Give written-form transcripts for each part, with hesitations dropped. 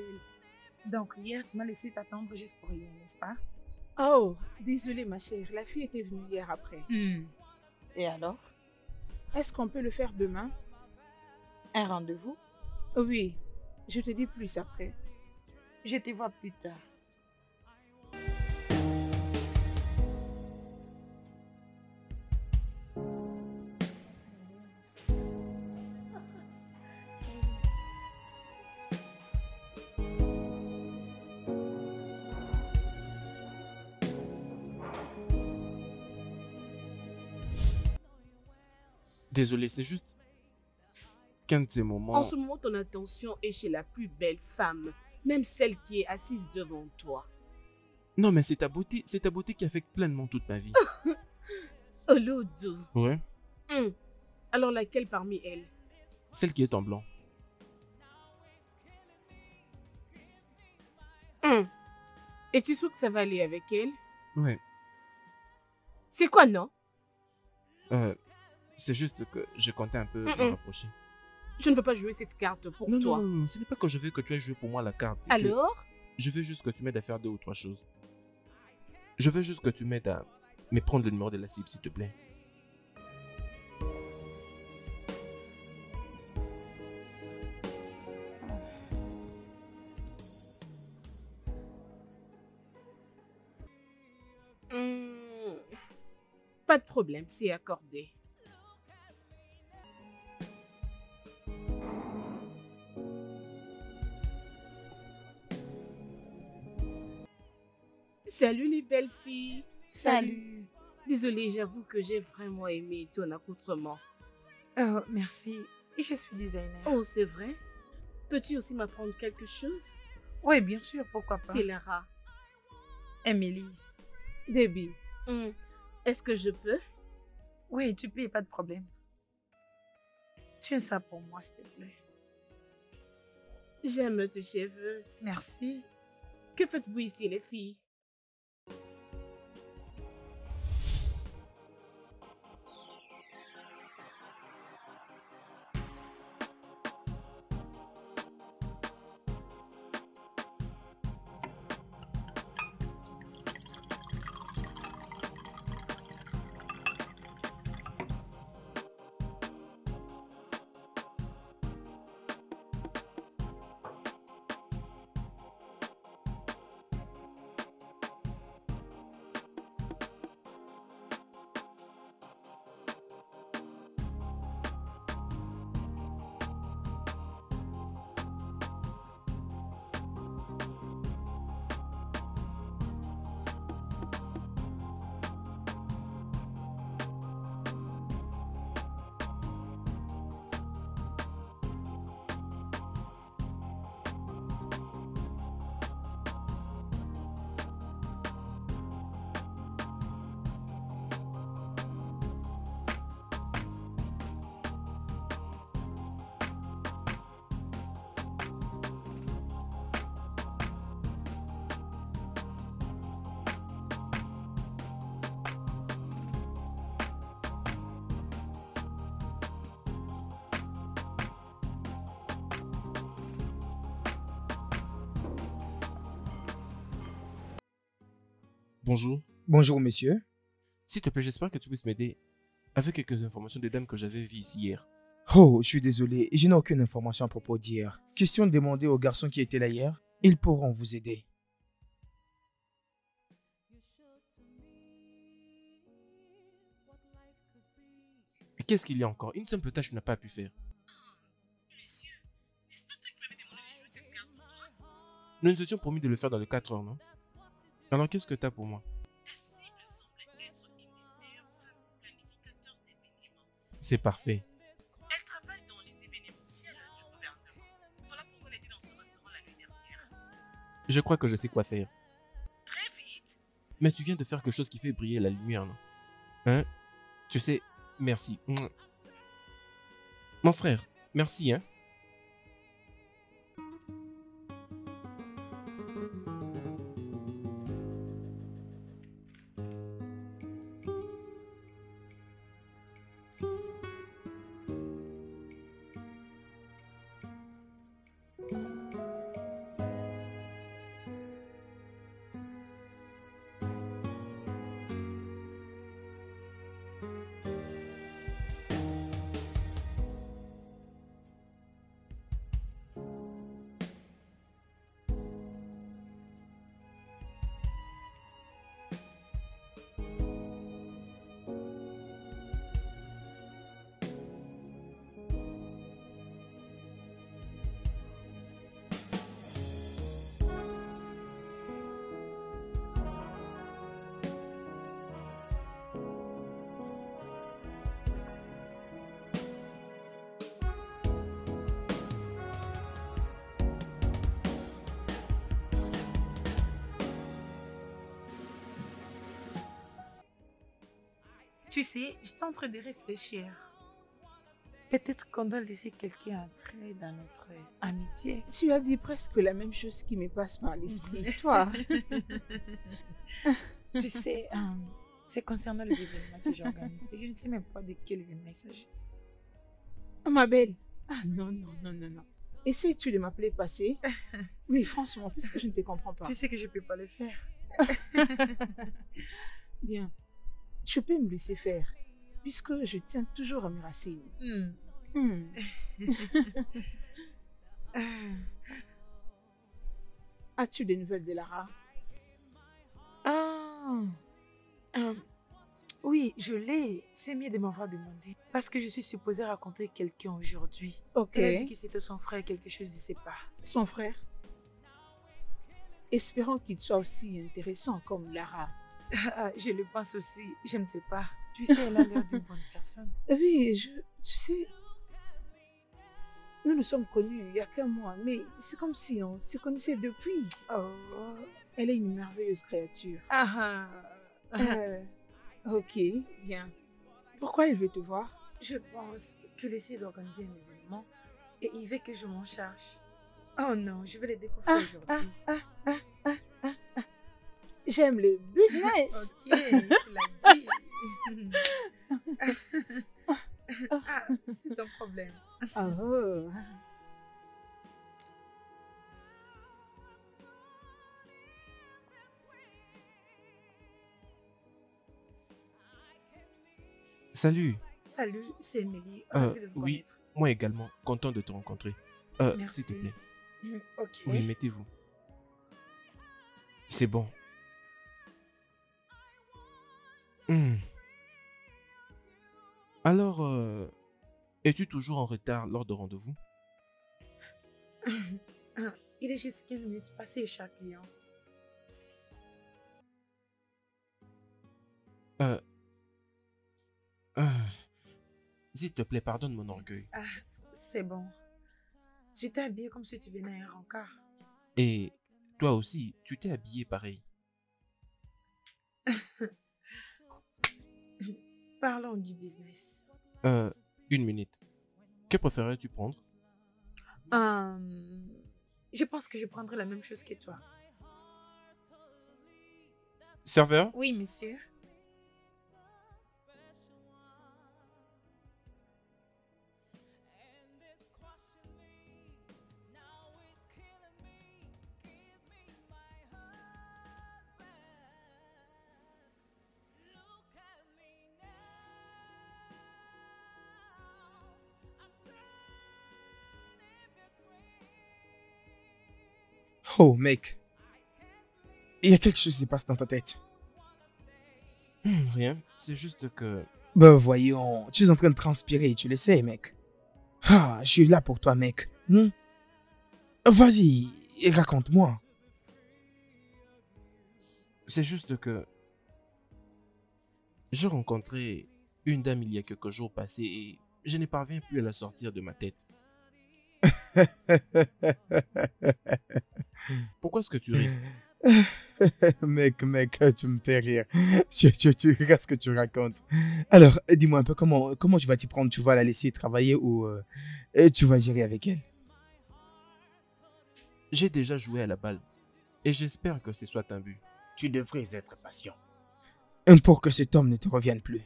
belle. Donc, hier, tu m'as laissé t'attendre juste pour rien, n'est-ce pas? Oh, désolée ma chère, la fille était venue hier après. Et alors? Est-ce qu'on peut le faire demain? Un rendez-vous? Oui, je te dis plus après. Je te vois plus tard. Désolé, c'est juste qu'un de ces En moments... ce moment, ton attention est chez la plus belle femme, même celle qui est assise devant toi. Non, mais c'est ta beauté qui affecte pleinement toute ma vie. Oh, Lodo. Ouais, Alors laquelle parmi elles? celle qui est en blanc. Et tu trouves que ça va aller avec elle? Ouais, C'est quoi, non? c'est juste que je comptais un peu me Mm-mm. rapprocher. Je ne veux pas jouer cette carte pour Non, toi. non, non, ce n'est pas que je veux que tu aies joué pour moi la carte. C'est que Alors? je veux juste que tu m'aides à faire 2 ou 3 choses. Je veux juste que tu m'aides à me prendre le numéro de la cible, s'il te plaît. Pas de problème, c'est accordé. Salut les belles filles. Salut. Désolée, j'avoue que j'ai vraiment aimé ton accoutrement. Oh, merci. Je suis designer. Oh, c'est vrai? Peux-tu aussi m'apprendre quelque chose? Oui, bien sûr, pourquoi pas. C'est Lara. Emily. Debbie. Est-ce que je peux? Oui, tu peux, pas de problème. Tiens ça pour moi, s'il te plaît. J'aime tes cheveux. Merci. Que faites-vous ici, les filles? Bonjour. Bonjour, monsieur. S'il te plaît, j'espère que tu puisses m'aider avec quelques informations des dames que j'avais vues ici hier. Oh, je suis désolé, je n'ai aucune information à propos d'hier. Question de demander aux garçons qui étaient là hier. Ils pourront vous aider. Et qu'est-ce qu'il y a encore? Une simple tâche que tu n'as pas pu faire. Monsieur, n'est-ce pas toi qui m'avais demandé de jouer cette carte pour toi? Nous nous étions promis de le faire dans les 4 heures, non? Alors qu'est-ce que tu as pour moi? Ta cible semble être une des meilleures femmes planificateurs d'événements. C'est parfait. Elle travaille dans les événementiels du gouvernement. Voilà pourquoi elle était dans ce restaurant la nuit dernière. Je crois que je sais quoi faire. Très vite. Mais tu viens de faire quelque chose qui fait briller la lumière, non? Hein? Tu sais, merci. Mon frère, merci, hein? Tu sais, j'étais en train de réfléchir. Peut-être qu'on doit laisser quelqu'un entrer dans notre amitié. Tu as dit presque la même chose qui me passe par l'esprit. Toi, Tu sais, c'est concernant les événements que j'organise. Et je ne sais même pas de quel événement il s'agit. ma belle. Ah non, non, non, non, non. Essayes-tu de m'appeler passé? Oui, franchement, puisque je ne te comprends pas. Tu sais que je ne peux pas le faire. Bien. Je peux me laisser faire, puisque je tiens toujours à mes racines. Hmm. As-tu des nouvelles de Lara? Ah, oui, je l'ai. C'est mieux de m'avoir demandé. Parce que je suis supposée rencontrer quelqu'un aujourd'hui. Ok. Elle a dit que c'était son frère, quelque chose de ses pas. Son frère? Espérons qu'il soit aussi intéressant comme Lara. Ah, je le pense aussi. Je ne sais pas. Tu sais, elle a l'air d'une bonne personne. Oui, tu sais, nous nous sommes connus il y a qu'un mois, mais c'est comme si on se connaissait depuis. Oh. Elle est une merveilleuse créature. Ah, Ok, bien. Pourquoi il veut te voir? je pense qu'il essaie d'organiser un événement et il veut que je m'en charge. Oh non, je vais le découvrir aujourd'hui. J'aime le business. Ok, tu l'as dit. Ah, c'est son problème. Oh. Salut. Salut, c'est Émilie. Ravie de vous Oui, connaître. moi également. Content de te rencontrer. Merci. S'il te plaît. Ok. Oui, mettez-vous. C'est bon. Hmm. Alors, es-tu toujours en retard lors de rendez-vous? Il est juste 15 minutes passé chaque client. Euh, euh, S'il te plaît, pardonne mon orgueil. Ah, c'est bon. Tu t'es habillé comme si tu venais à un rencard. Et toi aussi, tu t'es habillé pareil. Parlons du business. Une minute. Que préférerais-tu prendre? Je pense que je prendrai la même chose que toi. Serveur? Oui, monsieur. Oh, mec. Il y a quelque chose qui se passe dans ta tête. Rien. C'est juste que... Ben voyons, tu es en train de transpirer, tu le sais, mec. Ah, je suis là pour toi, mec. Vas-y, raconte-moi. C'est juste que... J'ai rencontré une dame il y a quelques jours passés et je ne parviens plus à la sortir de ma tête. Pourquoi est-ce que tu ris? Mec, tu me fais rire. Tu regardes ce que tu racontes. Alors, dis-moi un peu comment tu vas t'y prendre. Tu vas la laisser travailler ou tu vas gérer avec elle? J'ai déjà joué à la balle et j'espère que ce soit un but. Tu devrais être patient. Pour que cet homme ne te revienne plus.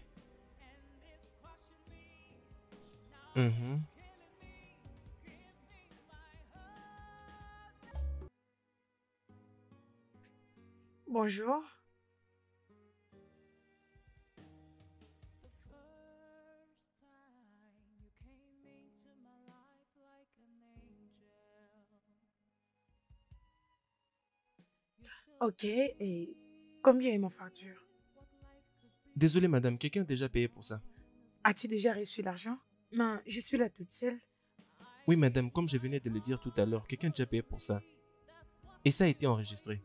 Mhm. Bonjour. Ok, et combien est ma facture? Désolé madame, quelqu'un a déjà payé pour ça. As-tu déjà reçu l'argent? Mais je suis là toute seule. Oui madame, comme je venais de le dire tout à l'heure, quelqu'un a déjà payé pour ça. Et ça a été enregistré.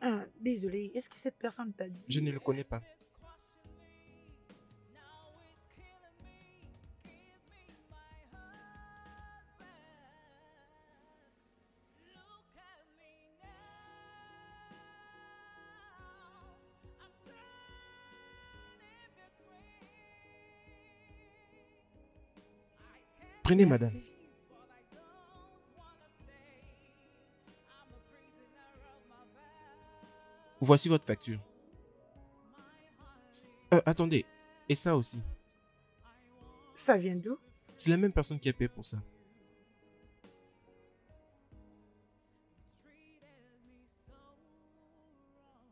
Ah, désolée, est-ce que cette personne t'a dit? Je ne le connais pas. Prenez, Merci. madame. Voici votre facture. Attendez. Et ça aussi. Ça vient d'où? C'est la même personne qui a payé pour ça.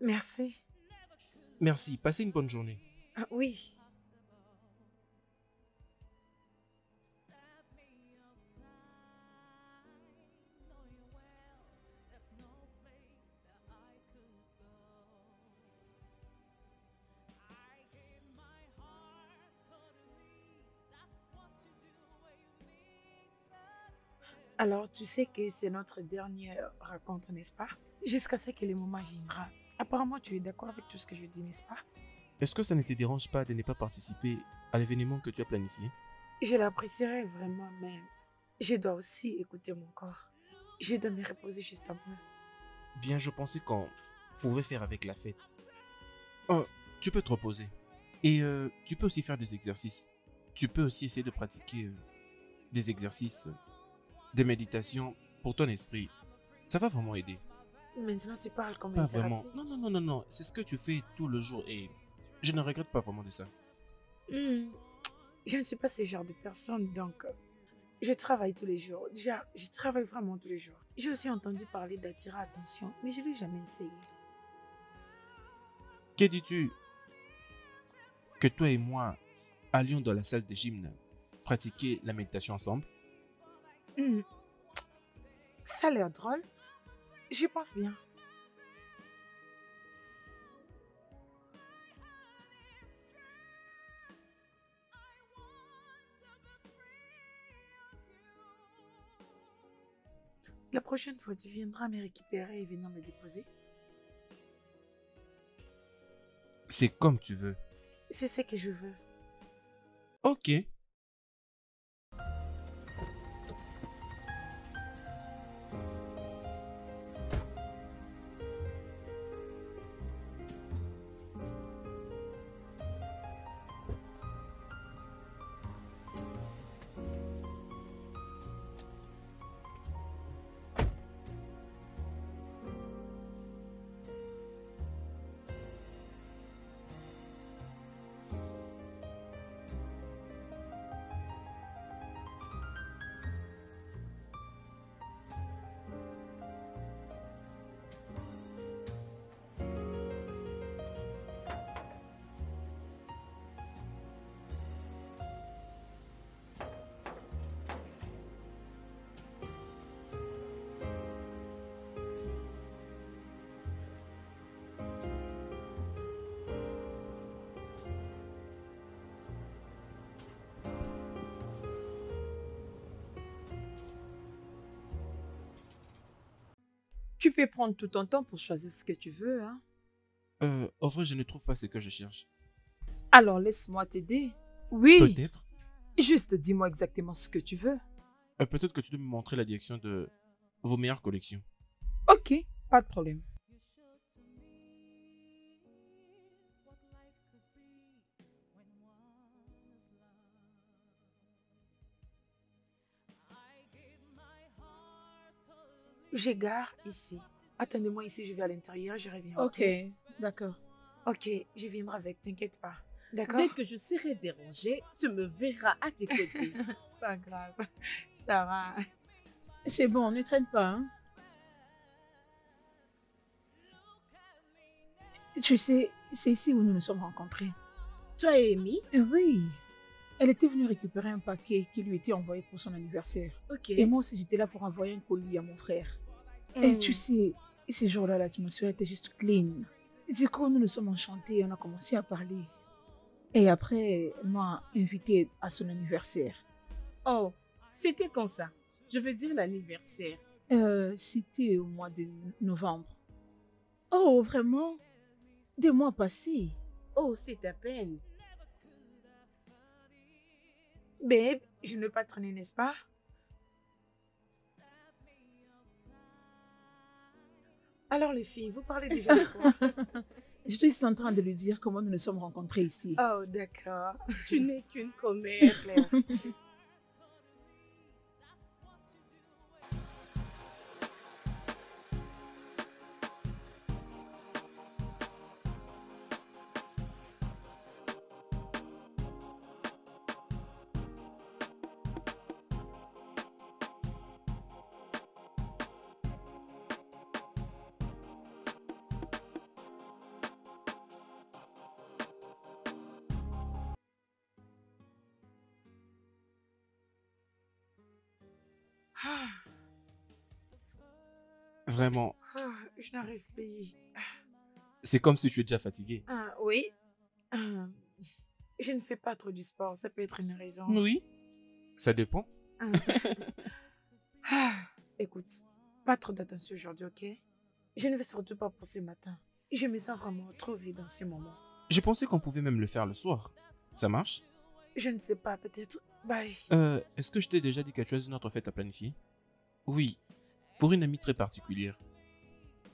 Merci. Merci. Passez une bonne journée. Ah, oui. Alors, tu sais que c'est notre dernière rencontre, n'est-ce pas? Jusqu'à ce que le moment viendra. Apparemment, tu es d'accord avec tout ce que je dis, n'est-ce pas? Est-ce que ça ne te dérange pas de ne pas participer à l'événement que tu as planifié? Je l'apprécierais vraiment, mais je dois aussi écouter mon corps. Je dois me reposer juste un peu. Bien, je pensais qu'on pouvait faire avec la fête. Tu peux te reposer. Et tu peux aussi faire des exercices. Tu peux aussi essayer de pratiquer des exercices, des méditations pour ton esprit. Ça va vraiment aider. Maintenant, tu parles comme Pas une vraiment. thérapie. Non, non, non, non, non. C'est ce que tu fais tout le jour et je ne regrette pas vraiment de ça. Hmm. Je ne suis pas ce genre de personne, donc je travaille tous les jours. Déjà, je travaille vraiment tous les jours. J'ai aussi entendu parler d'attirer l'attention, mais je ne l'ai jamais essayé. Que dis-tu que toi et moi allions dans la salle de gym pratiquer la méditation ensemble? Hmm. Ça a l'air drôle. J'y pense bien. La prochaine fois, tu viendras me récupérer et venir me déposer. C'est comme tu veux. C'est ce que je veux. Ok. Tu peux prendre tout ton temps pour choisir ce que tu veux, hein. En vrai, je ne trouve pas ce que je cherche. Alors laisse-moi t'aider. Oui, Peut-être. juste dis-moi exactement ce que tu veux. Peut-être que tu dois me montrer la direction de vos meilleures collections. Ok, pas de problème. J'égare ici. Attendez-moi ici, je vais à l'intérieur, je reviens. Ok, d'accord. Ok, je viendrai avec, t'inquiète pas. D'accord? Dès que je serai dérangée, tu me verras à tes côtés. Pas grave. Ça va. C'est bon, ne traîne pas, hein. Tu sais, c'est ici où nous nous sommes rencontrés. Toi et Amy? Oui. Elle était venue récupérer un paquet qui lui était envoyé pour son anniversaire. Ok. Et moi aussi, j'étais là pour envoyer un colis à mon frère. Et tu sais, ces jours-là, l'atmosphère était juste clean. Du coup, nous nous sommes enchantés, on a commencé à parler. Et après, elle m'a invité à son anniversaire. Oh, c'était quand ça? Je veux dire l'anniversaire. C'était au mois de novembre. Oh, vraiment? Des mois passés. Oh, c'est à peine. Babe, je ne vais pas traîner, n'est-ce pas? Alors les filles, vous parlez déjà de quoi? Je suis en train de lui dire comment nous nous sommes rencontrés ici. Oh, d'accord. Tu n'es qu'une commère. C'est clair. Vraiment, Je n'arrive plus. c'est comme si tu es déjà fatigué. Oui. Ah, je ne fais pas trop du sport. Ça peut être une raison. Oui, ça dépend. Ah. Écoute, pas trop d'attention aujourd'hui, ok? Je ne vais surtout pas pour ce matin. Je me sens vraiment trop vide dans ce moment. Je pensais qu'on pouvait même le faire le soir. Ça marche? Je ne sais pas, peut-être. Bye. Est-ce que je t'ai déjà dit quelque chose d'une autre fête à planifier? Oui, pour une amie très particulière.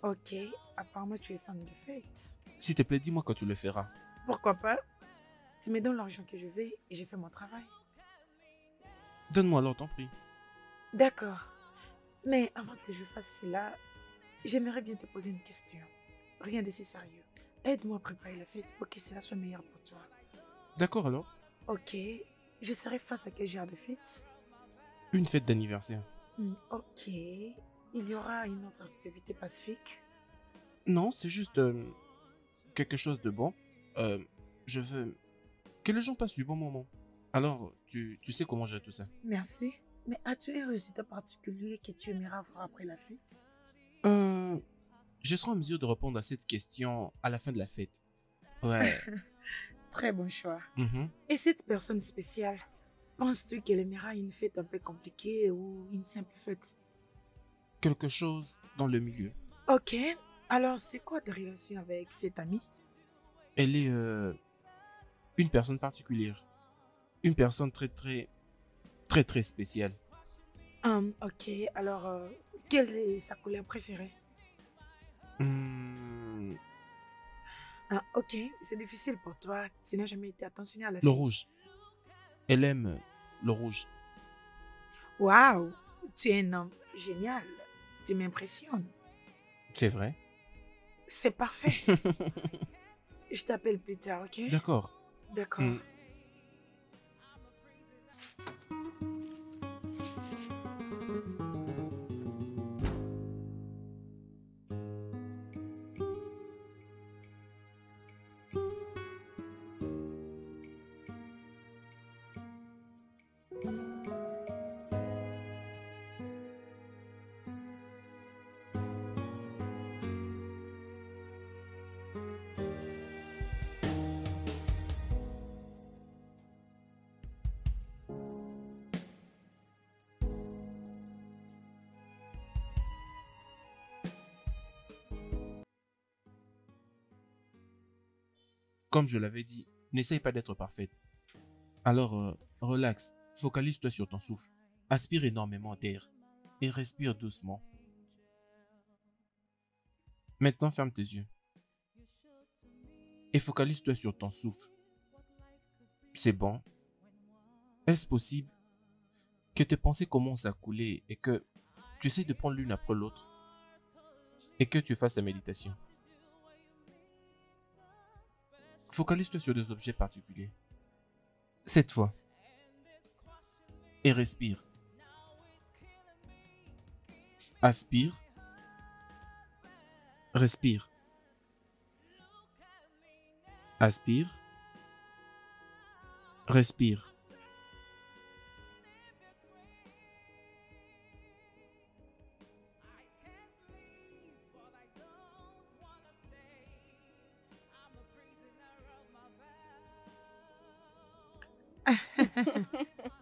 Ok, apparemment tu es fan de fête. S'il te plaît, dis-moi quand tu le feras. Pourquoi pas? Tu me donnes l'argent que je veux et j'ai fait mon travail. Donne-moi alors ton prix. D'accord. Mais avant que je fasse cela, j'aimerais bien te poser une question. Rien de si sérieux. Aide-moi à préparer la fête pour que cela soit meilleur pour toi. D'accord alors? Ok, je serai face à quel genre de fête? Une fête d'anniversaire. Ok, il y aura une autre activité pacifique? Non, c'est juste quelque chose de bon. Je veux que les gens passent du bon moment. Alors, tu sais comment gérer tout ça. Merci. Mais as-tu un résultat particulier que tu aimerais voir après la fête? Je serai en mesure de répondre à cette question à la fin de la fête. Ouais. Très bon choix. Mhm. Et cette personne spéciale, penses-tu qu'elle aimera une fête un peu compliquée ou une simple fête? Quelque chose dans le milieu. Ok, alors c'est quoi ta relation avec cette amie? Elle est une personne particulière. Une personne très spéciale. Ok, alors quelle est sa couleur préférée? Hmm, Ok, c'est difficile pour toi. Tu n'as jamais été attentionné à la le fille. rouge. Elle aime le rouge. Waouh, tu es un homme génial. Tu m'impressionnes. C'est vrai. C'est parfait. Je t'appelle plus tard, ok? D'accord. D'accord. Hmm. Comme je l'avais dit, n'essaye pas d'être parfaite. Alors, relax, focalise-toi sur ton souffle. Aspire énormément d'air et respire doucement. Maintenant, ferme tes yeux et focalise-toi sur ton souffle. C'est bon. Est-ce possible que tes pensées commencent à couler et que tu essaies de prendre l'une après l'autre et que tu fasses ta méditation? Focalise-toi sur des objets particuliers. Cette fois. Et respire. Aspire. Respire. Aspire. Respire.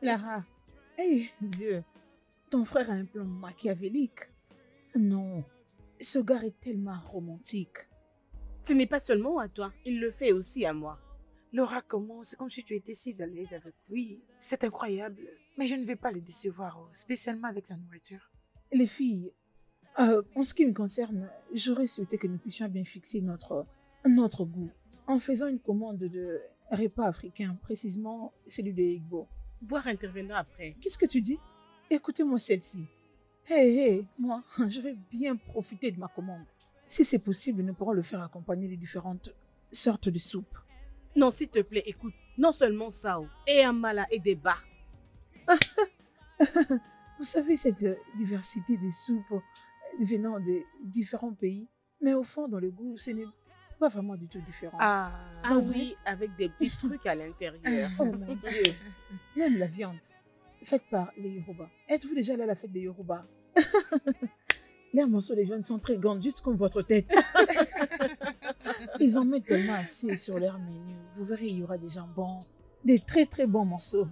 Lara, hey, Dieu, ton frère a un plan machiavélique. Non, ce gars est tellement romantique. Ce n'est pas seulement à toi, il le fait aussi à moi. Laura, comment? C'est comme si tu étais si à l'aise avec lui. C'est incroyable. Mais je ne vais pas le décevoir, spécialement avec sa nourriture. Les filles, en ce qui me concerne, j'aurais souhaité que nous puissions bien fixer notre goût en faisant une commande de repas africain, précisément celui de Igbo. Boire interviendra après. Qu'est-ce que tu dis? Écoutez-moi celle-ci. Hey, moi, je vais bien profiter de ma commande. Si c'est possible, nous pourrons le faire accompagner de différentes sortes de soupes. Non, s'il te plaît, écoute, non seulement ça, et amala et des bas. Vous savez, cette diversité des soupes venant de différents pays, mais au fond, dans le goût, ce n'est pas vraiment du tout différent. Ah Ah oui, avec des petits trucs à l'intérieur. Oh mon Dieu. Même la viande, faite par les Yoruba. Êtes-vous déjà allé à la fête des Yoruba? Les morceaux des jeunes sont très grands, juste comme votre tête. Ils en mettent tellement assez sur leur menu. Vous verrez, il y aura des jambons, des très très bons morceaux.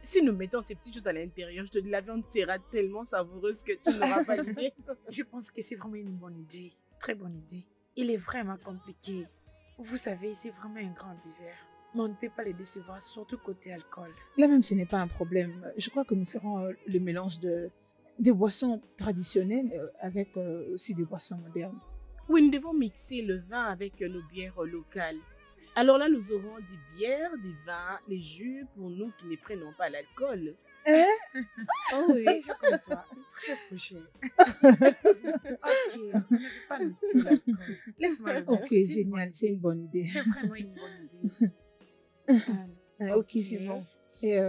Si nous mettons ces petites choses à l'intérieur, je te dis, la viande sera tellement savoureuse que tu n'auras pas l'idée. Je pense que c'est vraiment une bonne idée. Très bonne idée. Il est vraiment compliqué. Vous savez, c'est vraiment un grand buveur. Mais on ne peut pas les décevoir, surtout côté alcool. Là même, ce n'est pas un problème. Je crois que nous ferons le mélange des boissons traditionnelles avec aussi des boissons modernes. Oui, nous devons mixer le vin avec nos bières locales. Alors là, nous aurons des bières, des vins, des jus pour nous qui ne prenons pas l'alcool. Oh oui, je comme toi. Très fauché. Ok, ne vais pas noter l'alcool. Laisse-moi le mettre. Ok, C'est une génial, bonne c'est une idée. bonne idée. C'est vraiment une bonne idée. Ok, c'est bon. Et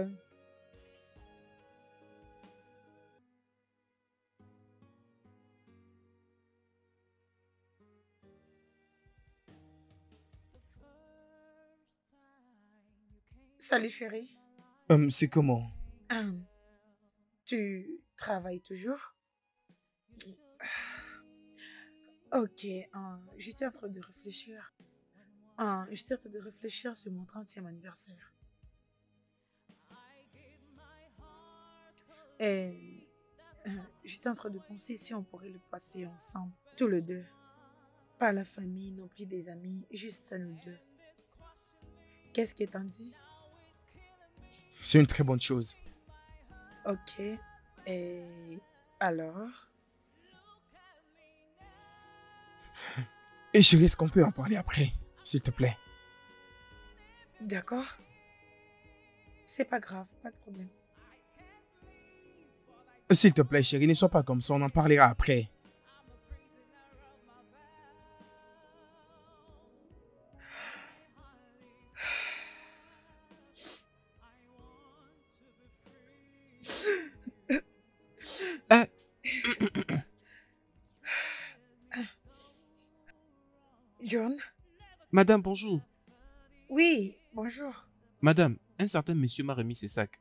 Salut chérie. C'est comment? Tu travailles toujours? Ok, j'étais en train de réfléchir. J'étais en train de réfléchir sur mon 30e anniversaire. Et j'étais en train de penser si on pourrait le passer ensemble, tous les deux. Pas la famille, non plus des amis, juste nous deux. Qu'est-ce que t'en dis? C'est une très bonne chose. Ok. Et alors? Et chérie, est-ce qu'on peut en parler après, s'il te plaît? D'accord. C'est pas grave, pas de problème. S'il te plaît, chérie, ne sois pas comme ça, on en parlera après. John? Madame, bonjour. Oui, bonjour. Madame, un certain monsieur m'a remis ses sacs.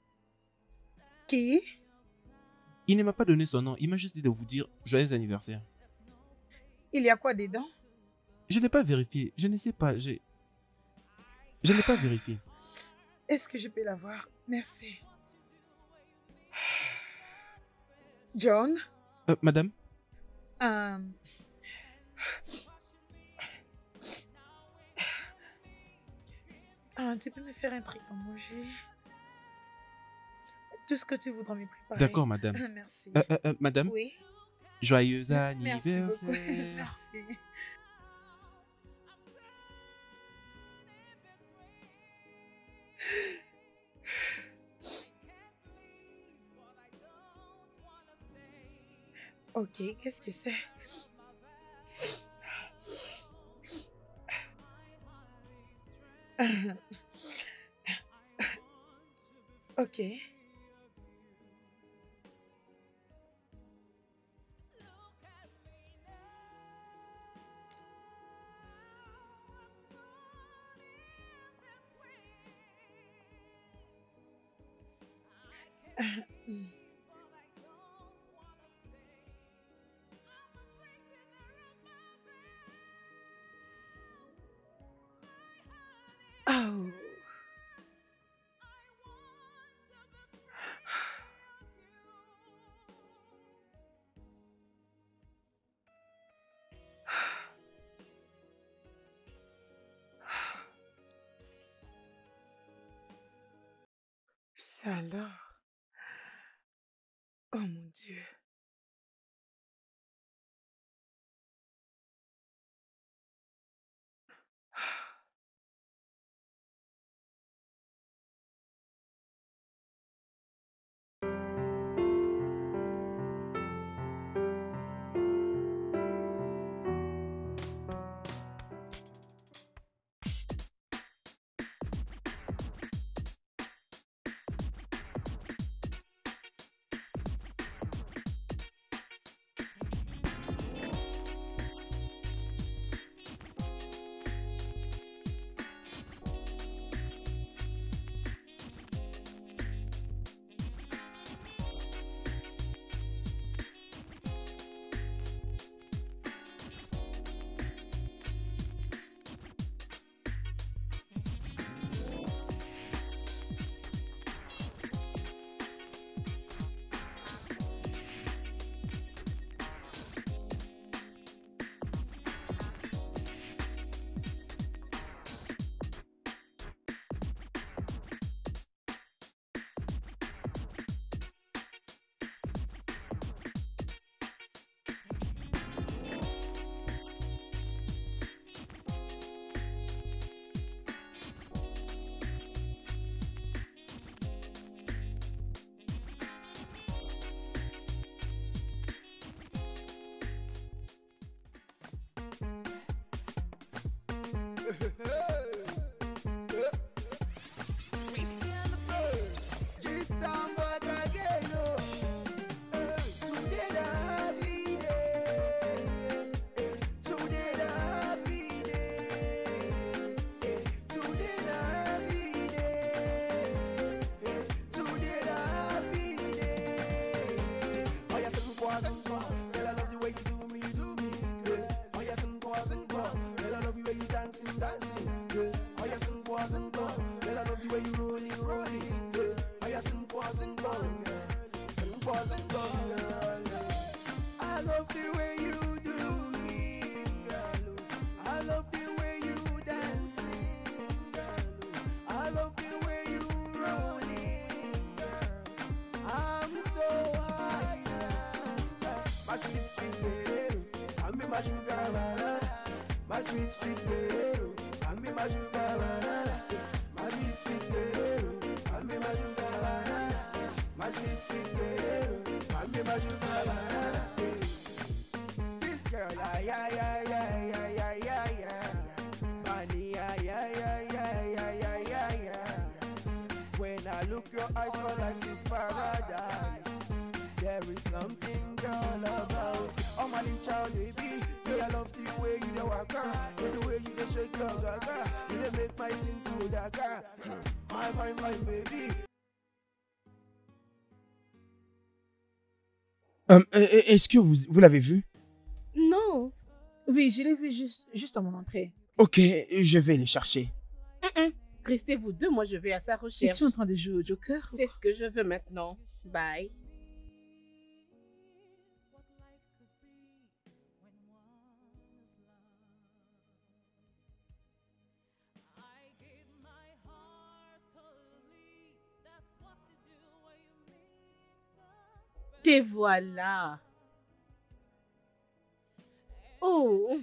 Qui? Il ne m'a pas donné son nom, il m'a juste dit de vous dire joyeux anniversaire. Il y a quoi dedans? Je n'ai pas vérifié, je ne sais pas, je n'ai pas vérifié. Est-ce que je peux l'avoir? Merci. John? Madame? Tu peux me faire un truc à manger? Tout ce que tu voudras me préparer. D'accord, madame. Merci. Madame? Oui. Joyeux Merci beaucoup. anniversaire. Merci. Ok, qu'est-ce que c'est? Ok. Oh. Ça alors? Oh mon Dieu. Est-ce que vous l'avez vu? Non. Oui, je l'ai vu juste à mon entrée. Ok, je vais le chercher. Restez vous deux, moi je vais à sa recherche. Es-tu en train de jouer au Joker? C'est ce que je veux maintenant. Bye. Te voilà. Oh.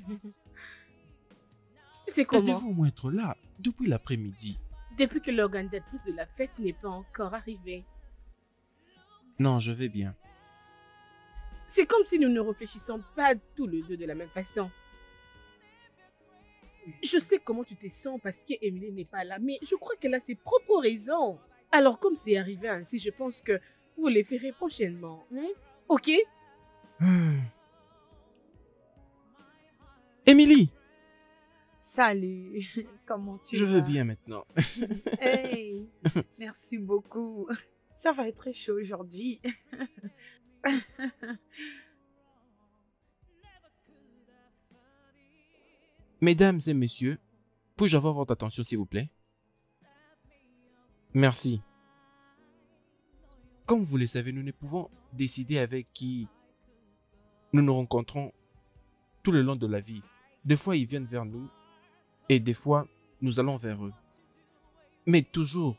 C'est comment? Devez-vous au moins être là depuis l'après-midi? Depuis que l'organisatrice de la fête n'est pas encore arrivée. Non, je vais bien. C'est comme si nous ne réfléchissons pas tous les deux de la même façon. Je sais comment tu te sens parce qu'Emily n'est pas là, mais je crois qu'elle a ses propres raisons. Alors comme c'est arrivé ainsi, je pense que vous les ferez prochainement. Ok? Émilie! Salut, comment tu vas? Je veux bien maintenant. Hey, merci beaucoup. Ça va être très chaud aujourd'hui. Mesdames et messieurs, puis-je avoir votre attention s'il vous plaît? Merci. Comme vous le savez, nous ne pouvons décider avec qui nous nous rencontrons tout le long de la vie. Des fois, ils viennent vers nous et des fois, nous allons vers eux. Mais toujours,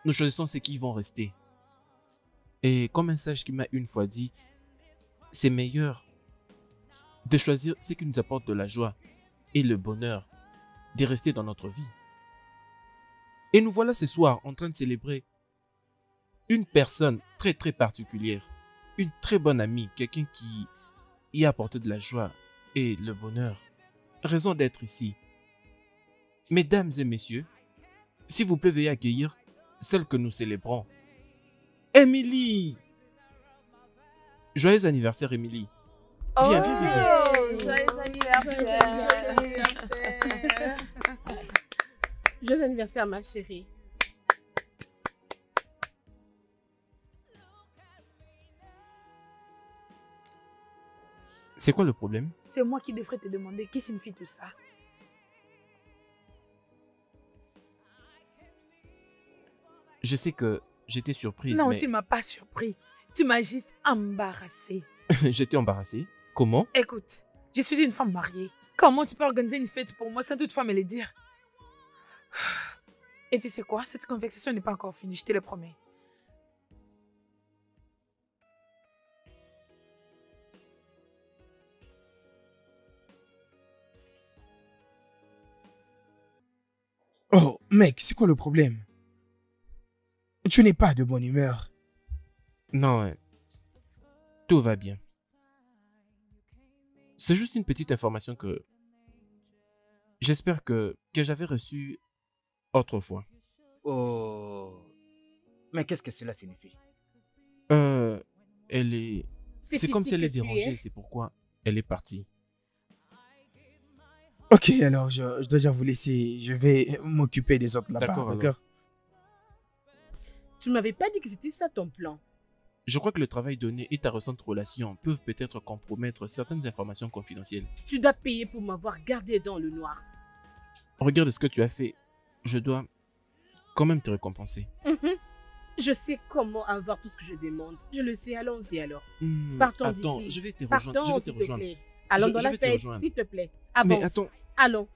nous choisissons ceux qui vont rester. Et comme un sage qui m'a une fois dit, c'est meilleur de choisir ce qui nous apporte de la joie et le bonheur de rester dans notre vie. Et nous voilà ce soir en train de célébrer une personne très très particulière, une très bonne amie, quelqu'un qui y a apporté de la joie et le bonheur. Raison d'être ici. Mesdames et messieurs, s'il vous plaît, veuillez accueillir celle que nous célébrons. Émilie! Joyeux anniversaire, Émilie. Viens, viens. Joyeux anniversaire. Joyeux anniversaire, ma chérie. C'est quoi le problème? C'est moi qui devrais te demander qui signifie tout ça. Je sais que j'étais surprise, Non, mais tu m'as pas surpris. Tu m'as juste embarrassée. j'étais embarrassée. Comment? Écoute, je suis une femme mariée. Comment tu peux organiser une fête pour moi sans toutefois me le dire? Et tu sais quoi? Cette conversation n'est pas encore finie, je te le promets. Oh, mec, c'est quoi le problème? Tu n'es pas de bonne humeur. Non, tout va bien. C'est juste une petite information que J'espère que j'avais reçu autrefois. Oh. Mais qu'est-ce que cela signifie? Elle est... C'est comme si elle est dérangée, c'est pourquoi elle est partie. Ok, alors je dois déjà vous laisser. Je vais m'occuper des autres là-bas, D'accord, d'accord? Tu m'avais pas dit que c'était ça ton plan. Je crois que le travail donné et ta récente relation peuvent peut-être compromettre certaines informations confidentielles. Tu dois payer pour m'avoir gardé dans le noir. Regarde ce que tu as fait. Je dois quand même te récompenser. Je sais comment avoir tout ce que je demande. Je le sais, allons-y alors. Partons Attends, d'ici. je vais te rejoindre. Partons, s'il te plaît. Allons dans je la vais te fête, rejoindre. s'il te plaît. Avance. Mais attends. Allons.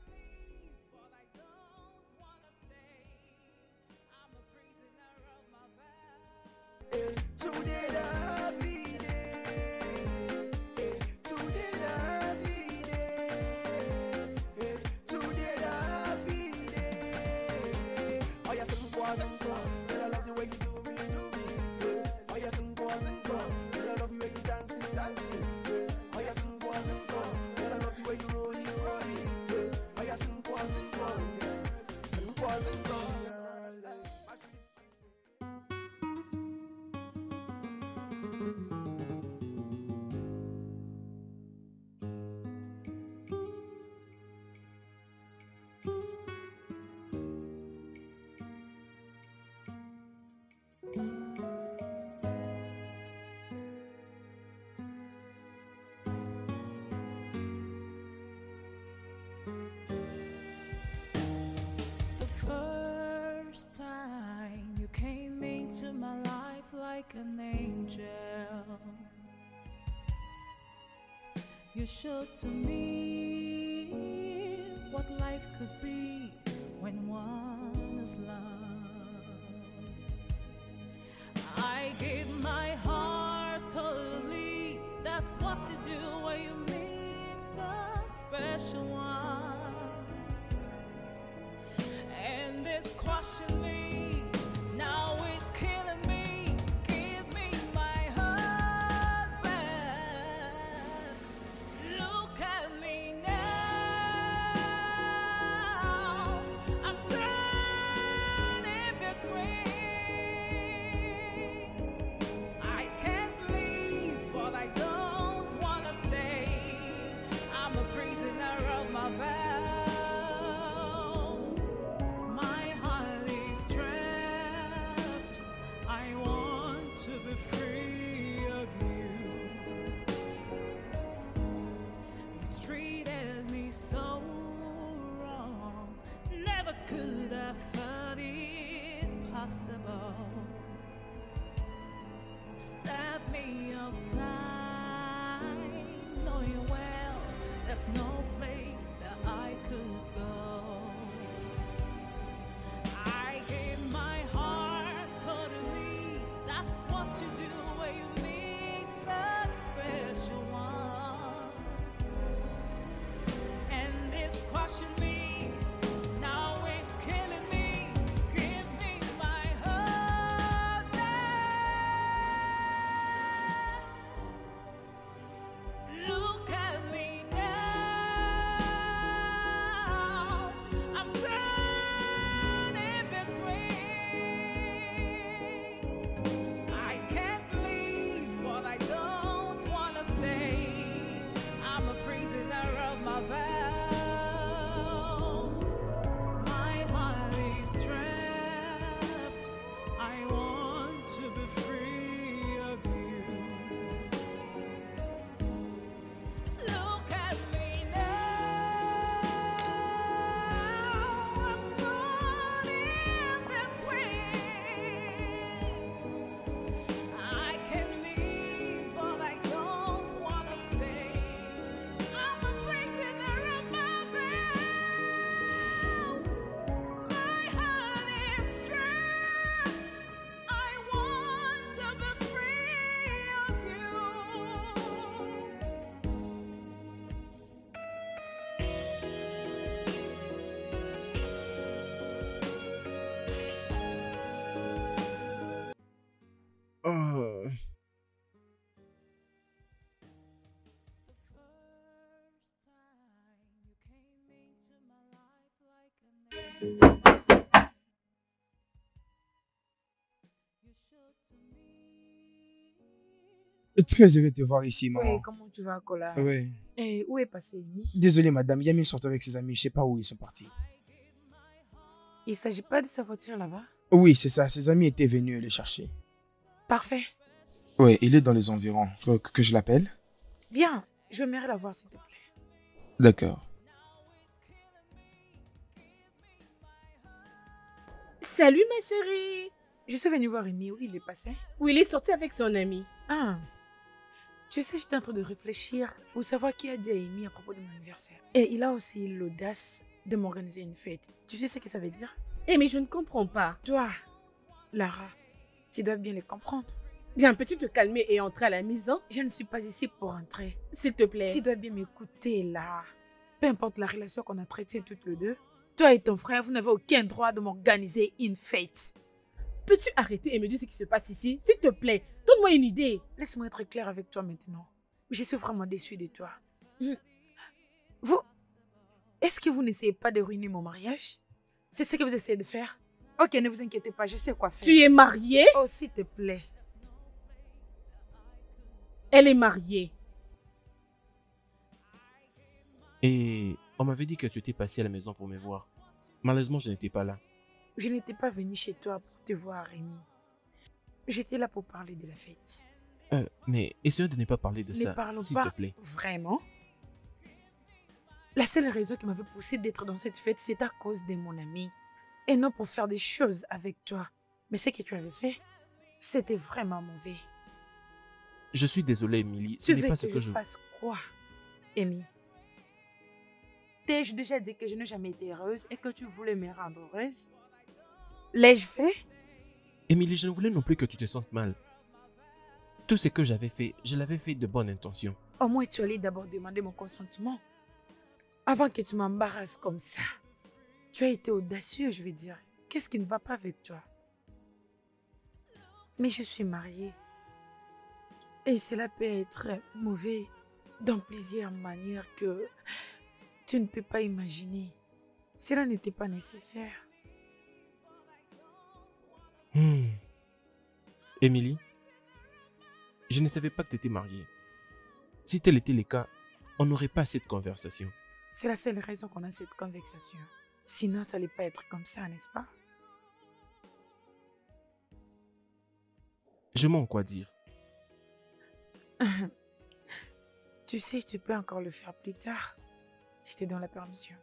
Like an angel, you showed to me what life could be when one is loved. I gave my heart totally. That's what you do when you meet the special one. And this question me now is killing me. Could I thought it possible? Stab me of time, knowing well there's no place that I could go. I gave my heart totally. That's what you do when you meet that special one. And this question me. Très heureux de te voir ici, maman. Oui, comment tu vas, Kola? Oui. Et où est passé Amy? Désolé, madame. Yami sort avec ses amis. Je sais pas où ils sont partis. Il ne s'agit pas de sa voiture là-bas? Oui, c'est ça. Ses amis étaient venus le chercher. Parfait. Oui, il est dans les environs. Que je l'appelle? Bien, je vais la voir s'il te plaît. D'accord. Salut ma chérie. Je suis venue voir Amy. Où il est passé? Oui, il est sorti avec son ami. Ah. Tu sais, j'étais en train de réfléchir pour savoir qui a dit à Amy à propos de mon anniversaire. Et il a aussi eu l'audace de m'organiser une fête. Tu sais ce que ça veut dire? Eh mais je ne comprends pas. Toi, Lara, tu dois bien le comprendre. Bien, peux-tu te calmer et entrer à la maison? Je ne suis pas ici pour entrer. S'il te plaît. Tu dois bien m'écouter là. Peu importe la relation qu'on a traitée toutes les deux, toi et ton frère, vous n'avez aucun droit de m'organiser une fête. Peux-tu arrêter et me dire ce qui se passe ici? S'il te plaît, donne-moi une idée. Laisse-moi être clair avec toi maintenant. Je suis vraiment déçue de toi. Vous, est-ce que vous n'essayez pas de ruiner mon mariage? C'est ce que vous essayez de faire? Ok, ne vous inquiétez pas, je sais quoi faire. Tu es mariée? Oh, s'il te plaît. Elle est mariée. Et on m'avait dit que tu étais passé à la maison pour me voir. Malheureusement, je n'étais pas là. Je n'étais pas venue chez toi pour te voir, Rémi. J'étais là pour parler de la fête. Mais essaye de ne pas parler de Ne ça, parlons s'il pas te plaît. vraiment. La seule raison qui m'avait poussé d'être dans cette fête, c'est à cause de mon ami. Et non pour faire des choses avec toi. Mais ce que tu avais fait, c'était vraiment mauvais. Je suis désolé, Emily. Ce Tu n'est veux pas que ce que je je... fasse quoi, Amy? T'ai-je déjà dit que je n'ai jamais été heureuse et que tu voulais me rendre heureuse? L'ai-je fait? Emily, je ne voulais non plus que tu te sentes mal. Tout ce que j'avais fait, je l'avais fait de bonne intention. Au moins, tu allais d'abord demander mon consentement. Avant que tu m'embarrasses comme ça. Tu as été audacieux, je veux dire. Qu'est-ce qui ne va pas avec toi? Mais je suis mariée. Et cela peut être mauvais dans plusieurs manières que tu ne peux pas imaginer. Cela n'était pas nécessaire. Emily, je ne savais pas que tu étais mariée. Si tel était le cas, on n'aurait pas cette conversation. C'est la seule raison qu'on a cette conversation. Sinon, ça n'allait pas être comme ça, n'est-ce pas? Je m'en quoi dire. Tu sais, tu peux encore le faire plus tard. Je te donne la permission.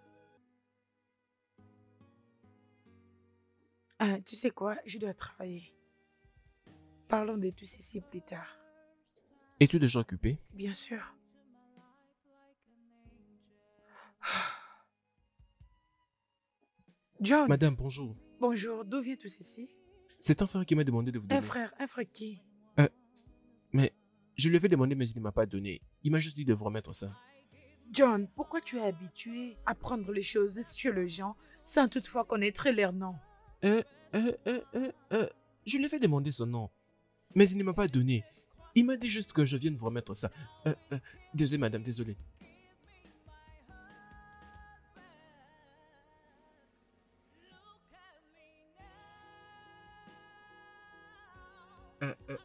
Tu sais quoi? Je dois travailler. Parlons de tout ceci plus tard. Es-tu déjà occupé? Bien sûr. John. Madame, bonjour. Bonjour, d'où vient tout ceci? C'est un frère qui m'a demandé de vous donner. Un frère qui? Mais je lui avais demandé, mais il ne m'a pas donné. Il m'a juste dit de vous remettre ça. John, pourquoi tu es habitué à prendre les choses chez les gens sans toutefois connaître leur nom? Je lui avais demandé son nom, mais il ne m'a pas donné. Il m'a dit juste que je vienne vous remettre ça. Désolé, madame, désolé.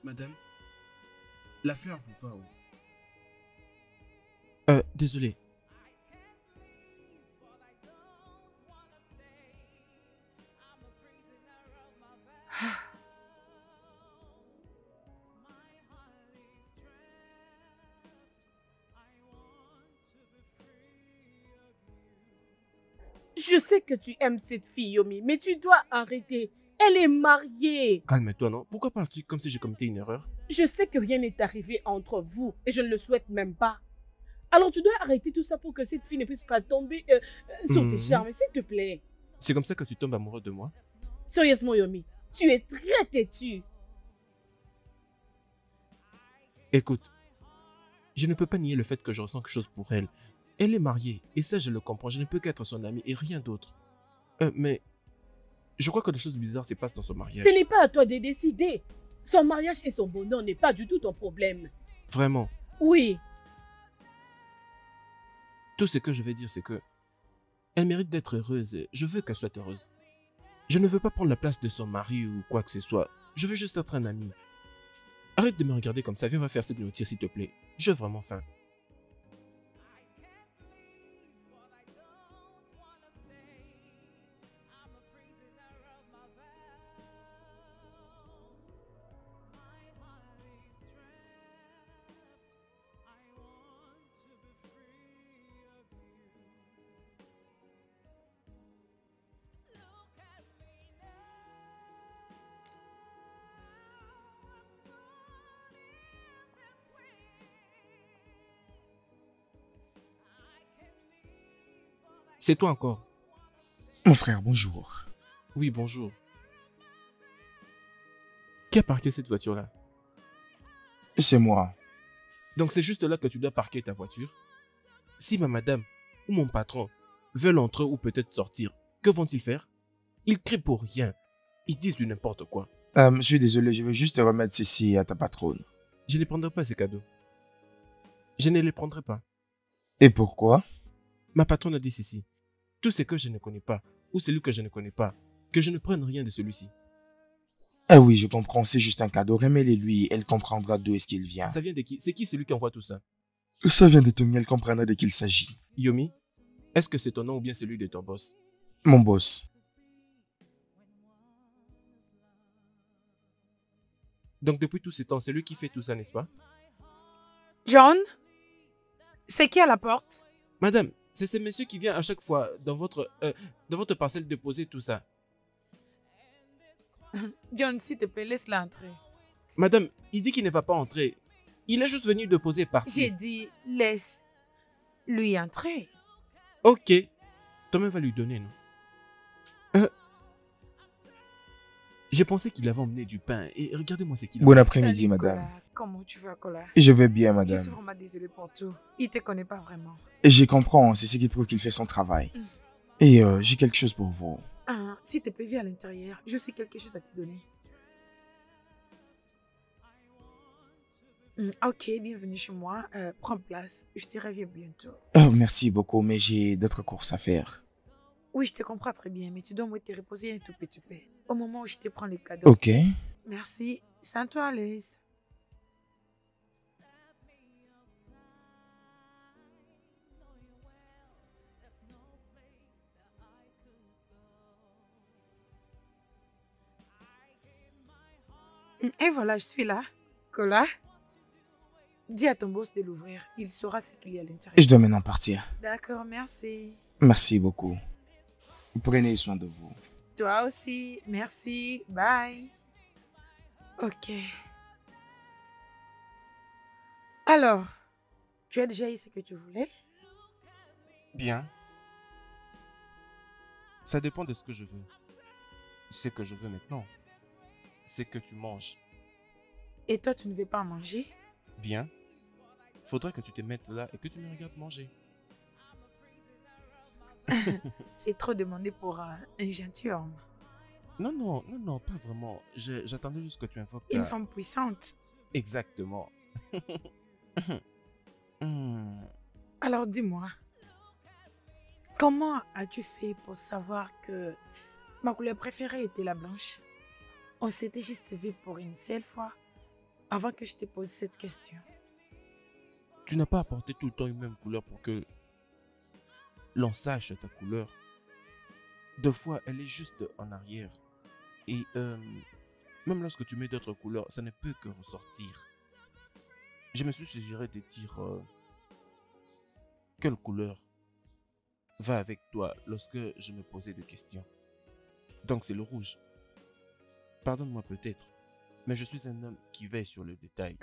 Madame, la fleur vous va où? Désolé. Je sais que tu aimes cette fille, Yomi, mais tu dois arrêter. Elle est mariée. Calme-toi, non? Pourquoi parles-tu comme si j'ai commis une erreur? Je sais que rien n'est arrivé entre vous et je ne le souhaite même pas. Alors tu dois arrêter tout ça pour que cette fille ne puisse pas tomber sur tes charmes, s'il te plaît. C'est comme ça que tu tombes amoureux de moi? Sérieusement, Yomi, tu es très têtu. Écoute, je ne peux pas nier le fait que je ressens quelque chose pour elle. Elle est mariée, et ça je le comprends, je ne peux qu'être son amie et rien d'autre. Mais je crois que des choses bizarres se passent dans son mariage. Ce n'est pas à toi de décider. Son mariage et son bonheur n'est pas du tout ton problème. Vraiment? Oui. Tout ce que je vais dire, c'est que elle mérite d'être heureuse et je veux qu'elle soit heureuse. Je ne veux pas prendre la place de son mari ou quoi que ce soit. Je veux juste être un ami. Arrête de me regarder comme ça, viens, on va faire cette nourriture s'il te plaît. J'ai vraiment faim. C'est toi encore. Mon frère, bonjour. Oui, bonjour. Qui a parqué cette voiture-là? C'est moi. Donc c'est juste là que tu dois parquer ta voiture? Si ma madame ou mon patron veulent entrer ou peut-être sortir, que vont-ils faire? Ils crient pour rien. Ils disent du n'importe quoi. Je suis désolé, je vais juste remettre ceci à ta patronne. Je ne prendrai pas ces cadeaux. Je ne les prendrai pas. Et pourquoi? Ma patronne a dit ceci. Tout ce que je ne connais pas, ou celui que je ne connais pas, que je ne prenne rien de celui-ci. Ah oui, je comprends, c'est juste un cadeau. Remets-le lui, elle comprendra d'où est-ce qu'il vient. Ça vient de qui? C'est qui celui qui envoie tout ça? Ça vient de Tommy, elle comprendra de qui il s'agit. Yomi, est-ce que c'est ton nom ou bien celui de ton boss? Mon boss. Donc depuis tout ce temps, c'est lui qui fait tout ça, n'est-ce pas? John? C'est qui à la porte? Madame, c'est ce monsieur qui vient à chaque fois dans votre parcelle déposer tout ça. John, s'il te plaît, laisse-la entrer. Madame, il dit qu'il ne va pas entrer. Il est juste venu déposer et partir. J'ai dit, laisse lui entrer. Ok. Toi-même va lui donner, non? J'ai pensé qu'il avait emmené du pain et regardez-moi ce qu'il a Bon fait. après-midi, Salut, madame. Kola. Comment tu vas, Kola? Je vais bien, Je suis madame. vraiment désolée pour tout. Il te connaît pas vraiment. Et je comprends, c'est ce qui prouve qu'il fait son travail. Mm. Et j'ai quelque chose pour vous. Ah, s'il te plaît, viens à l'intérieur. Je sais quelque chose à te donner. Ok, bienvenue chez moi. Prends place. Je te reviens bientôt. Oh, merci beaucoup, mais j'ai d'autres courses à faire. Oui, je te comprends très bien, mais tu dois moi te reposer un tout petit peu. Au moment où je te prends les cadeaux. Ok. Merci. Sens-toi à l'aise. Et voilà, je suis là. Kola, dis à ton boss de l'ouvrir. Il saura ce qu'il y a à l'intérieur. Je dois maintenant partir. D'accord, merci. Merci beaucoup. Prenez soin de vous. Toi aussi. Merci. Bye. Ok. Alors, tu as déjà eu ce que tu voulais? Bien. Ça dépend de ce que je veux. Ce que je veux maintenant, c'est que tu manges. Et toi, tu ne veux pas manger? Bien. Faudrait que tu te mettes là et que tu me regardes manger. C'est trop demandé pour un gentilhomme. Non, non, non, non, pas vraiment. J'attendais juste que tu invoques Une ta... femme puissante. Exactement. Alors dis-moi, comment as-tu fait pour savoir que ma couleur préférée était la blanche? On s'était juste vu pour une seule fois avant que je te pose cette question. Tu n'as pas apporté tout le temps une même couleur pour que l'on sache ta couleur. Deux fois, elle est juste en arrière. Et même lorsque tu mets d'autres couleurs, ça ne peut que ressortir. Je me suis suggéré de dire quelle couleur va avec toi lorsque je me posais des questions. Donc c'est le rouge. Pardonne-moi peut-être, mais je suis un homme qui veille sur le détail.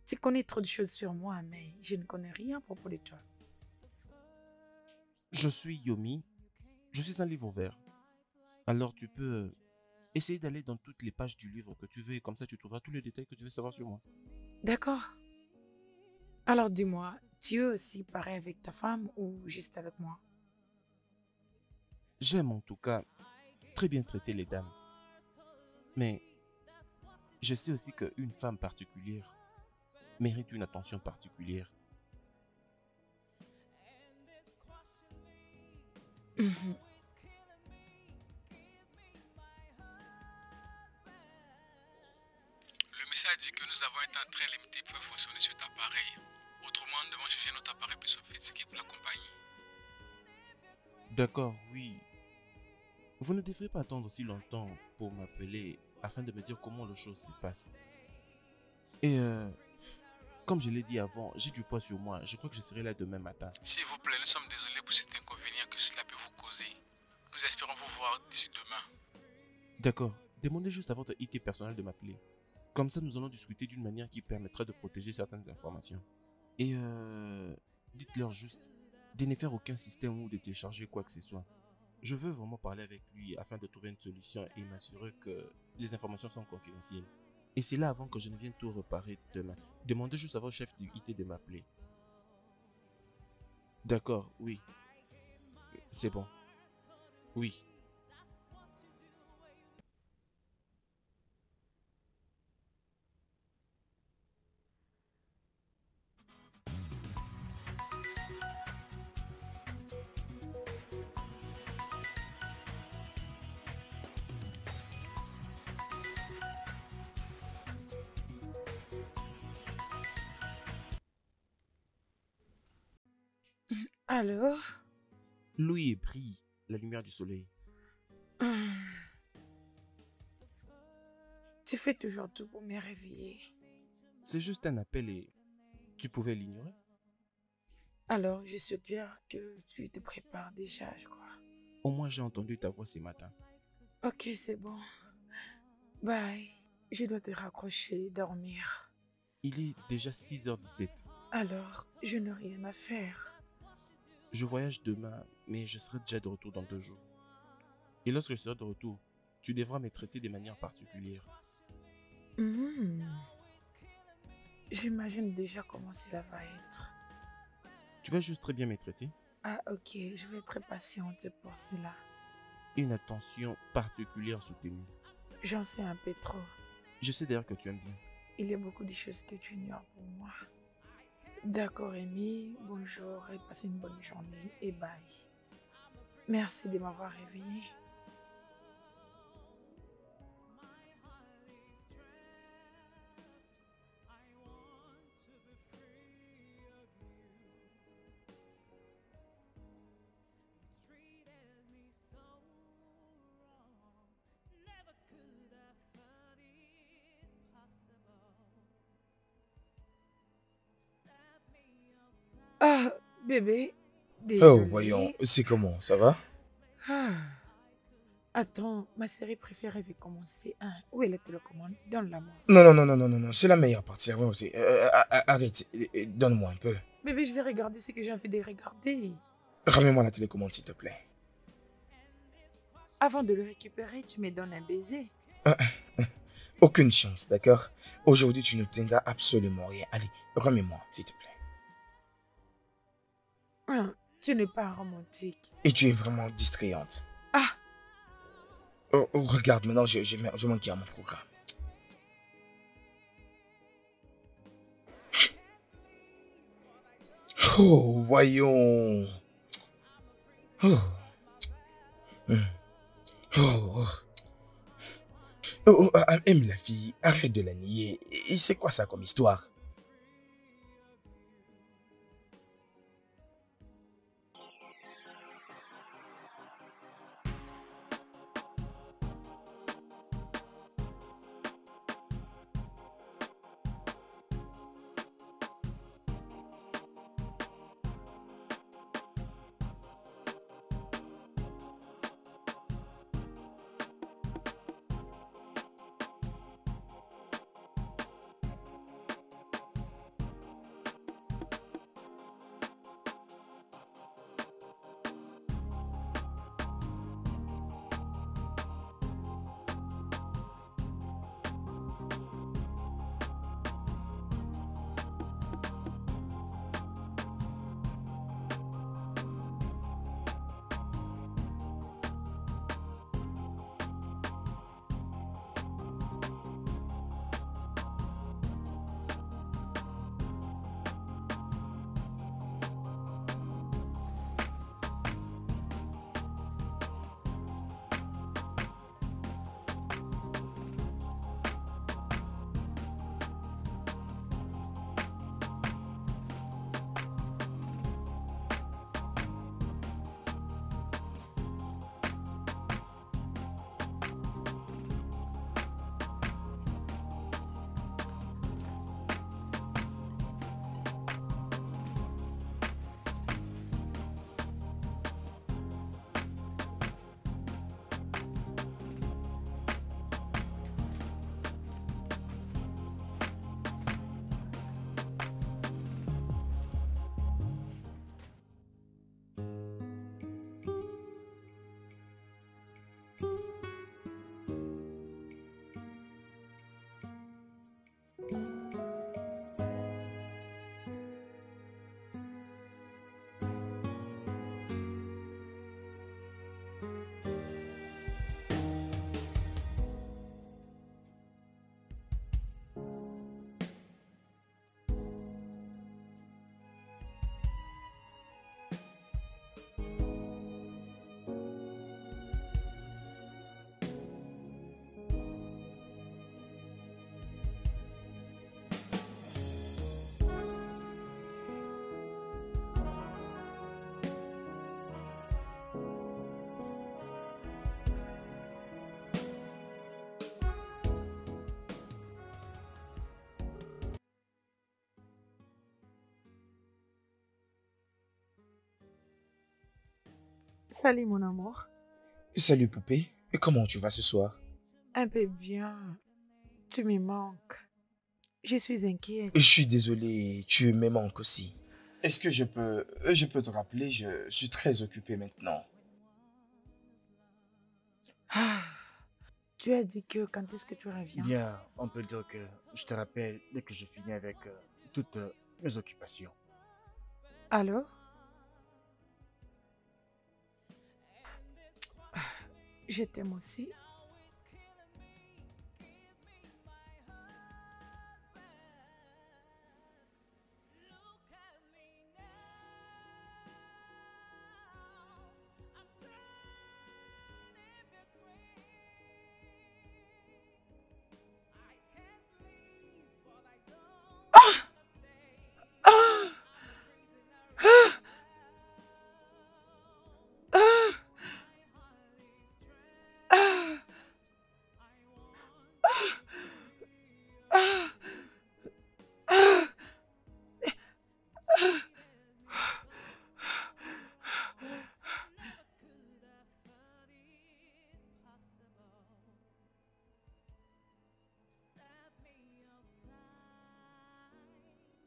Tu connais trop de choses sur moi, mais je ne connais rien à propos de toi. Je suis Yomi. Je suis un livre vert. Alors tu peux essayer d'aller dans toutes les pages du livre que tu veux et comme ça tu trouveras tous les détails que tu veux savoir sur moi. D'accord. Alors dis-moi, tu es aussi pareil avec ta femme ou juste avec moi? J'aime en tout cas très bien traiter les dames. Mais je sais aussi qu'une femme particulière mérite une attention particulière. Mhm. dit que nous avons un temps très limité pour fonctionner sur cet appareil. Autrement, nous devons chercher notre appareil plus sophistiqué pour l'accompagner. D'accord, oui. Vous ne devrez pas attendre si longtemps pour m'appeler afin de me dire comment les choses se passent. Et comme je l'ai dit avant, j'ai du poids sur moi. Je crois que je serai là demain matin. S'il vous plaît, nous sommes désolés pour cet inconvénient que cela peut vous causer. Nous espérons vous voir d'ici demain. D'accord. Demandez juste à votre IT personnel de m'appeler. Comme ça, nous allons discuter d'une manière qui permettra de protéger certaines informations. Et dites-leur juste de ne faire aucun système ou de télécharger quoi que ce soit. Je veux vraiment parler avec lui afin de trouver une solution et m'assurer que les informations sont confidentielles. Et c'est là avant que je ne vienne tout réparer demain. Demandez juste à votre chef du IT de m'appeler. D'accord, oui. C'est bon. Oui. Alors? Louis brille la lumière du soleil. Tu fais toujours tout pour me réveiller. C'est juste un appel et tu pouvais l'ignorer. Alors, je suis dire que tu te prépares déjà, je crois. Au moins, j'ai entendu ta voix ce matin. Ok, c'est bon. Bye. Je dois te raccrocher et dormir. Il est déjà 6h17. Alors, je n'ai rien à faire. Je voyage demain, mais je serai déjà de retour dans 2 jours. Et lorsque je serai de retour, tu devras me traiter de manière particulière. J'imagine déjà comment cela va être. Tu vas juste très bien me traiter. Ah, ok, je vais être patiente pour cela. Une attention particulière soutenue. J'en sais un peu trop. Je sais d'ailleurs que tu aimes bien. Il y a beaucoup de choses que tu ignores pour moi. D'accord, Amy. Bonjour et passez une bonne journée et bye. Merci de m'avoir réveillée. Ah, bébé, désolé. Oh, voyons, c'est comment, ça va? Ah. Attends, ma série préférée va commencer. Hein. Où est la télécommande? Donne-la-moi. Non, c'est la meilleure partie. Ouais, arrête, donne-moi un peu. Bébé, je vais regarder ce que j'ai envie de regarder. Ramène-moi la télécommande, s'il te plaît. Avant de le récupérer, tu me donnes un baiser. Aucune chance, d'accord? Aujourd'hui, tu n'obtiendras absolument rien. Allez, remets-moi, s'il te plaît. Ah, tu n'es pas romantique. Et tu es vraiment distrayante. Ah! Oh, regarde, maintenant, je manque à mon programme. Oh, voyons. Oh. Aime la fille, arrête de la nier. Et c'est quoi ça comme histoire? Salut mon amour. Salut poupée, et comment tu vas ce soir? Un peu bien. Tu me manques. Je suis inquiète. Je suis désolé, tu me manques aussi. Est-ce que je peux te rappeler, je suis très occupé maintenant. Ah, tu as dit que quand est-ce que tu reviens? Bien, on peut dire que je te rappelle dès que je finis avec toutes mes occupations. Alors? Je t'aime aussi.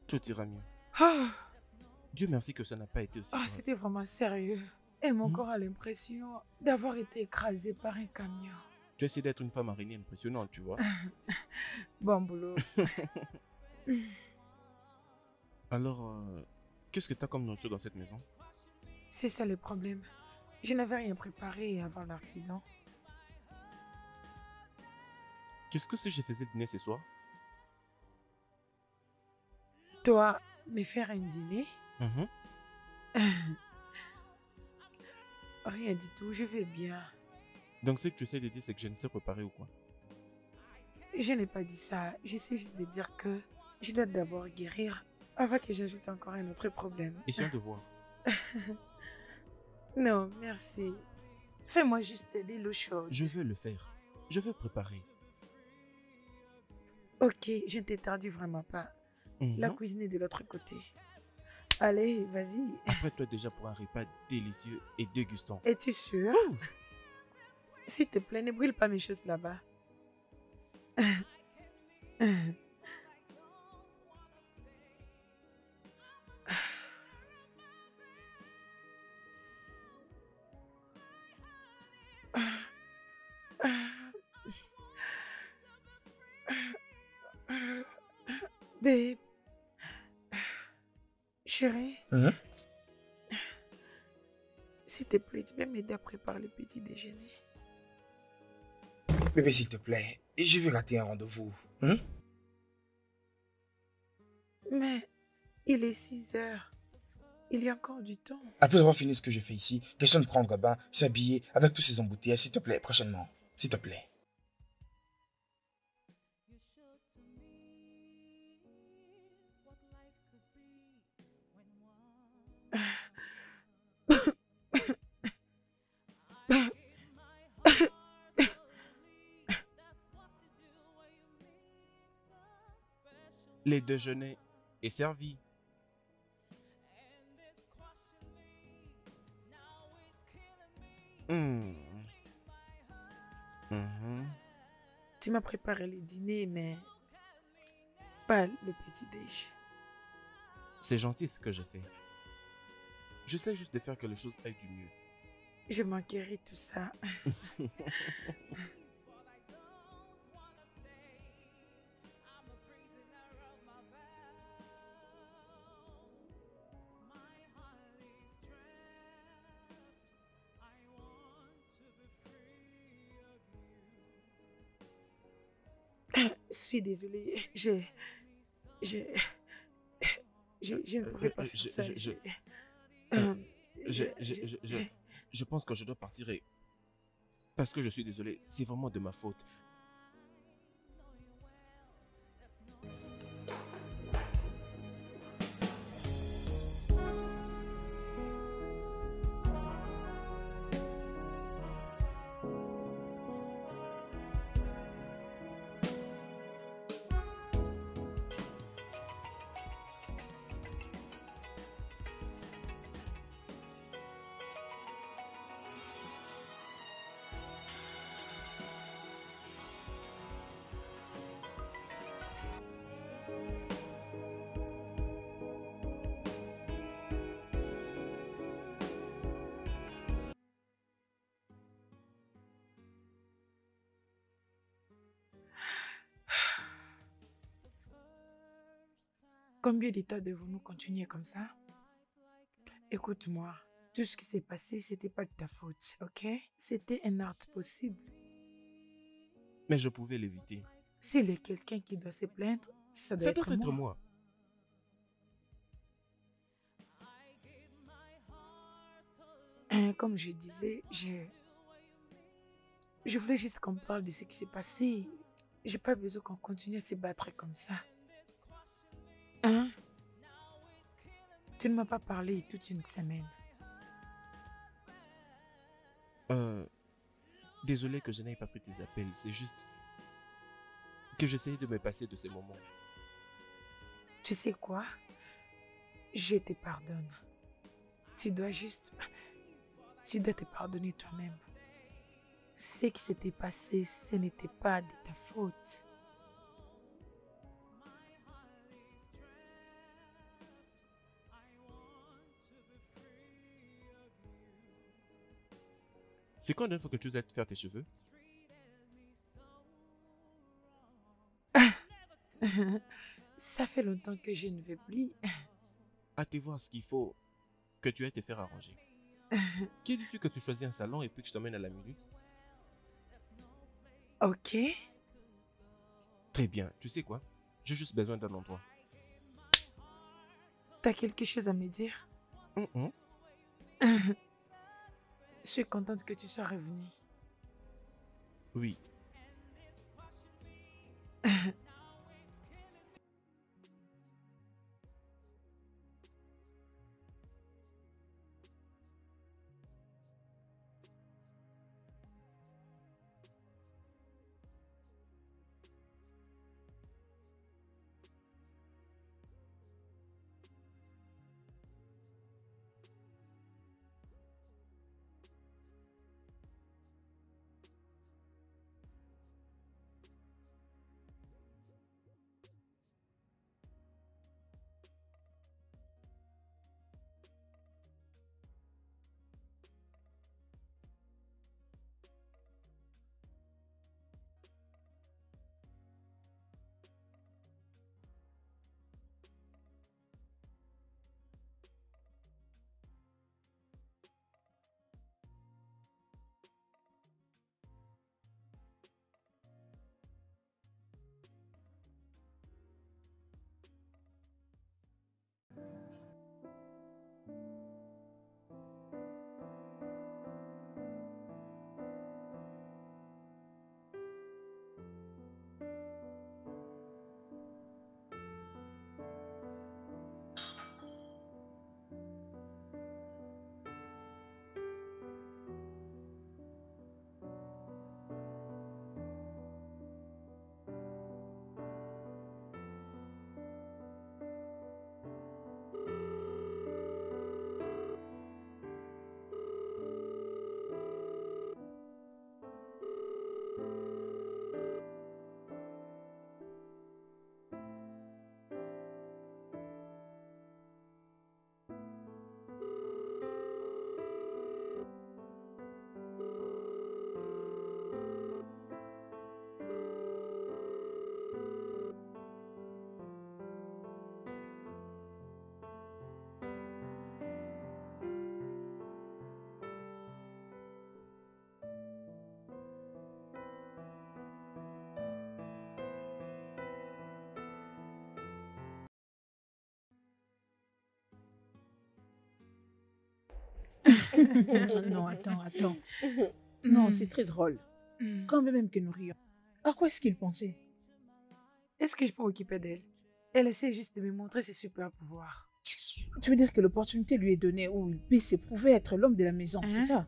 Tout ira mieux. Ah, Dieu merci que ça n'a pas été aussi grave. c'était vraiment sérieux. Et mon Hmm. corps a l'impression d'avoir été écrasé par un camion. Tu essaies d'être une femme araignée impressionnante, tu vois. Bon boulot. Alors, qu'est-ce que tu as comme nourriture dans cette maison? C'est ça le problème. Je n'avais rien préparé avant l'accident. Qu'est-ce que si je faisais dîner ce soir? Toi, me faire un dîner? Mhm. Rien du tout, je vais bien. Donc, ce que tu essaies de dire, c'est que je ne sais préparer ou quoi? Je n'ai pas dit ça. J'essaie juste de dire que je dois d'abord guérir avant que j'ajoute encore un autre problème. Essayons de voir. Non, merci. Fais-moi juste de l'eau chaude. Je veux le faire. Je veux préparer. Ok, je ne t'interdis vraiment pas. La Mhm. cuisine est de l'autre côté. Allez, vas-y. Prête-toi déjà pour un repas délicieux et dégustant. Es-tu sûr? S'il te plaît, ne brûle pas mes choses là-bas. Babe. Chérie, Hein? s'il te plaît, tu peux m'aider à préparer le petit déjeuner. Bébé, s'il te plaît, je vais rater un rendez-vous. Hein? Mais il est 6 heures. Il y a encore du temps. Après avoir fini ce que je fais ici, question de prendre un bain, s'habiller avec tous ces embouteillages, s'il te plaît, prochainement. S'il te plaît. Le déjeuner est servi. Hmm. Mhm. Tu m'as préparé le dîner, mais pas le petit déj. C'est gentil ce que j'ai fait. J'essaie juste de faire que les choses aillent du mieux. Je manquerai tout ça. Je suis désolée. Je ne pouvais pas faire ça. Je pense que je dois partir et... Parce que je suis désolé, c'est vraiment de ma faute. Combien d'états devons-nous continuer comme ça? Écoute-moi, tout ce qui s'est passé, c'était pas de ta faute, ok? C'était un acte possible. Mais je pouvais l'éviter. S'il y a quelqu'un qui doit se plaindre, ça doit Ça être doit être moi. moi. Comme je disais, je voulais juste qu'on parle de ce qui s'est passé. J'ai pas besoin qu'on continue à se battre comme ça. Hein? Tu ne m'as pas parlé toute une semaine. Désolé que je n'aie pas pris tes appels. C'est juste que j'essayais de me passer de ces moments. Tu sais quoi? Je te pardonne. Tu dois te pardonner toi-même. Ce qui s'était passé, ce n'était pas de ta faute. C'est quand la dernière fois que tu as fait faire tes cheveux? Ça fait longtemps que je ne vais plus. Hâte voir ce qu'il faut que tu ailles te faire arranger. Qui dis-tu que tu choisis un salon et puis que je t'emmène à la minute? Ok. Très bien, tu sais quoi? J'ai juste besoin d'un endroit. T'as quelque chose à me dire? Je suis contente que tu sois revenue. Oui. Non, attends. Non, c'est très drôle. Quand même que nous rions. À quoi est-ce qu'il pensait? Est-ce que je peux m'occuper d'elle? Elle essaie juste de me montrer ses super pouvoirs. Tu veux dire que l'opportunité lui est donnée où il peut s'éprouver être l'homme de la maison, c'est ça?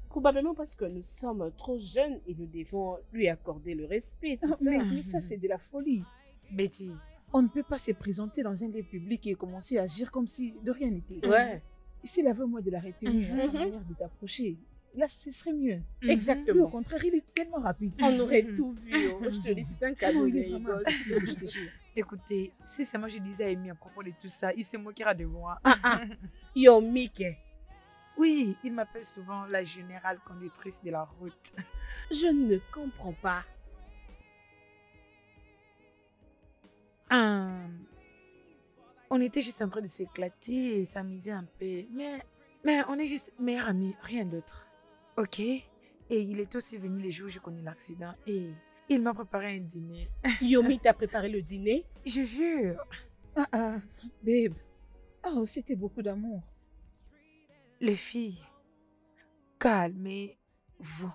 Probablement parce que nous sommes trop jeunes et nous devons lui accorder le respect, c'est ça? Mais ça, c'est de la folie. Bêtise. On ne peut pas se présenter dans un lieu public et commencer à agir comme si de rien n'était. Ouais. S'il avait moi de la retenue à sa manière de t'approcher, là, ce serait mieux. Lui, au Exactement. contraire, il est tellement rapide. On aurait tout vu. Oh. Je te dis, c'est un cadeau, Il est les vraiment gosses. impossible, je te jure. Écoutez, si c'est moi je disais à Amy à propos de tout ça, il se moquera de moi. Yo, Mickey. Oui, il m'appelle souvent la générale conductrice de la route. Je ne comprends pas. On était juste en train de s'éclater et s'amuser un peu. Mais on est juste meilleurs amis, rien d'autre. Ok? Et il est aussi venu les jours où j'ai connu l'accident et il m'a préparé un dîner. Yomi t'a préparé le dîner? Je jure. Babe. Oh, c'était beaucoup d'amour. Les filles, calmez-vous.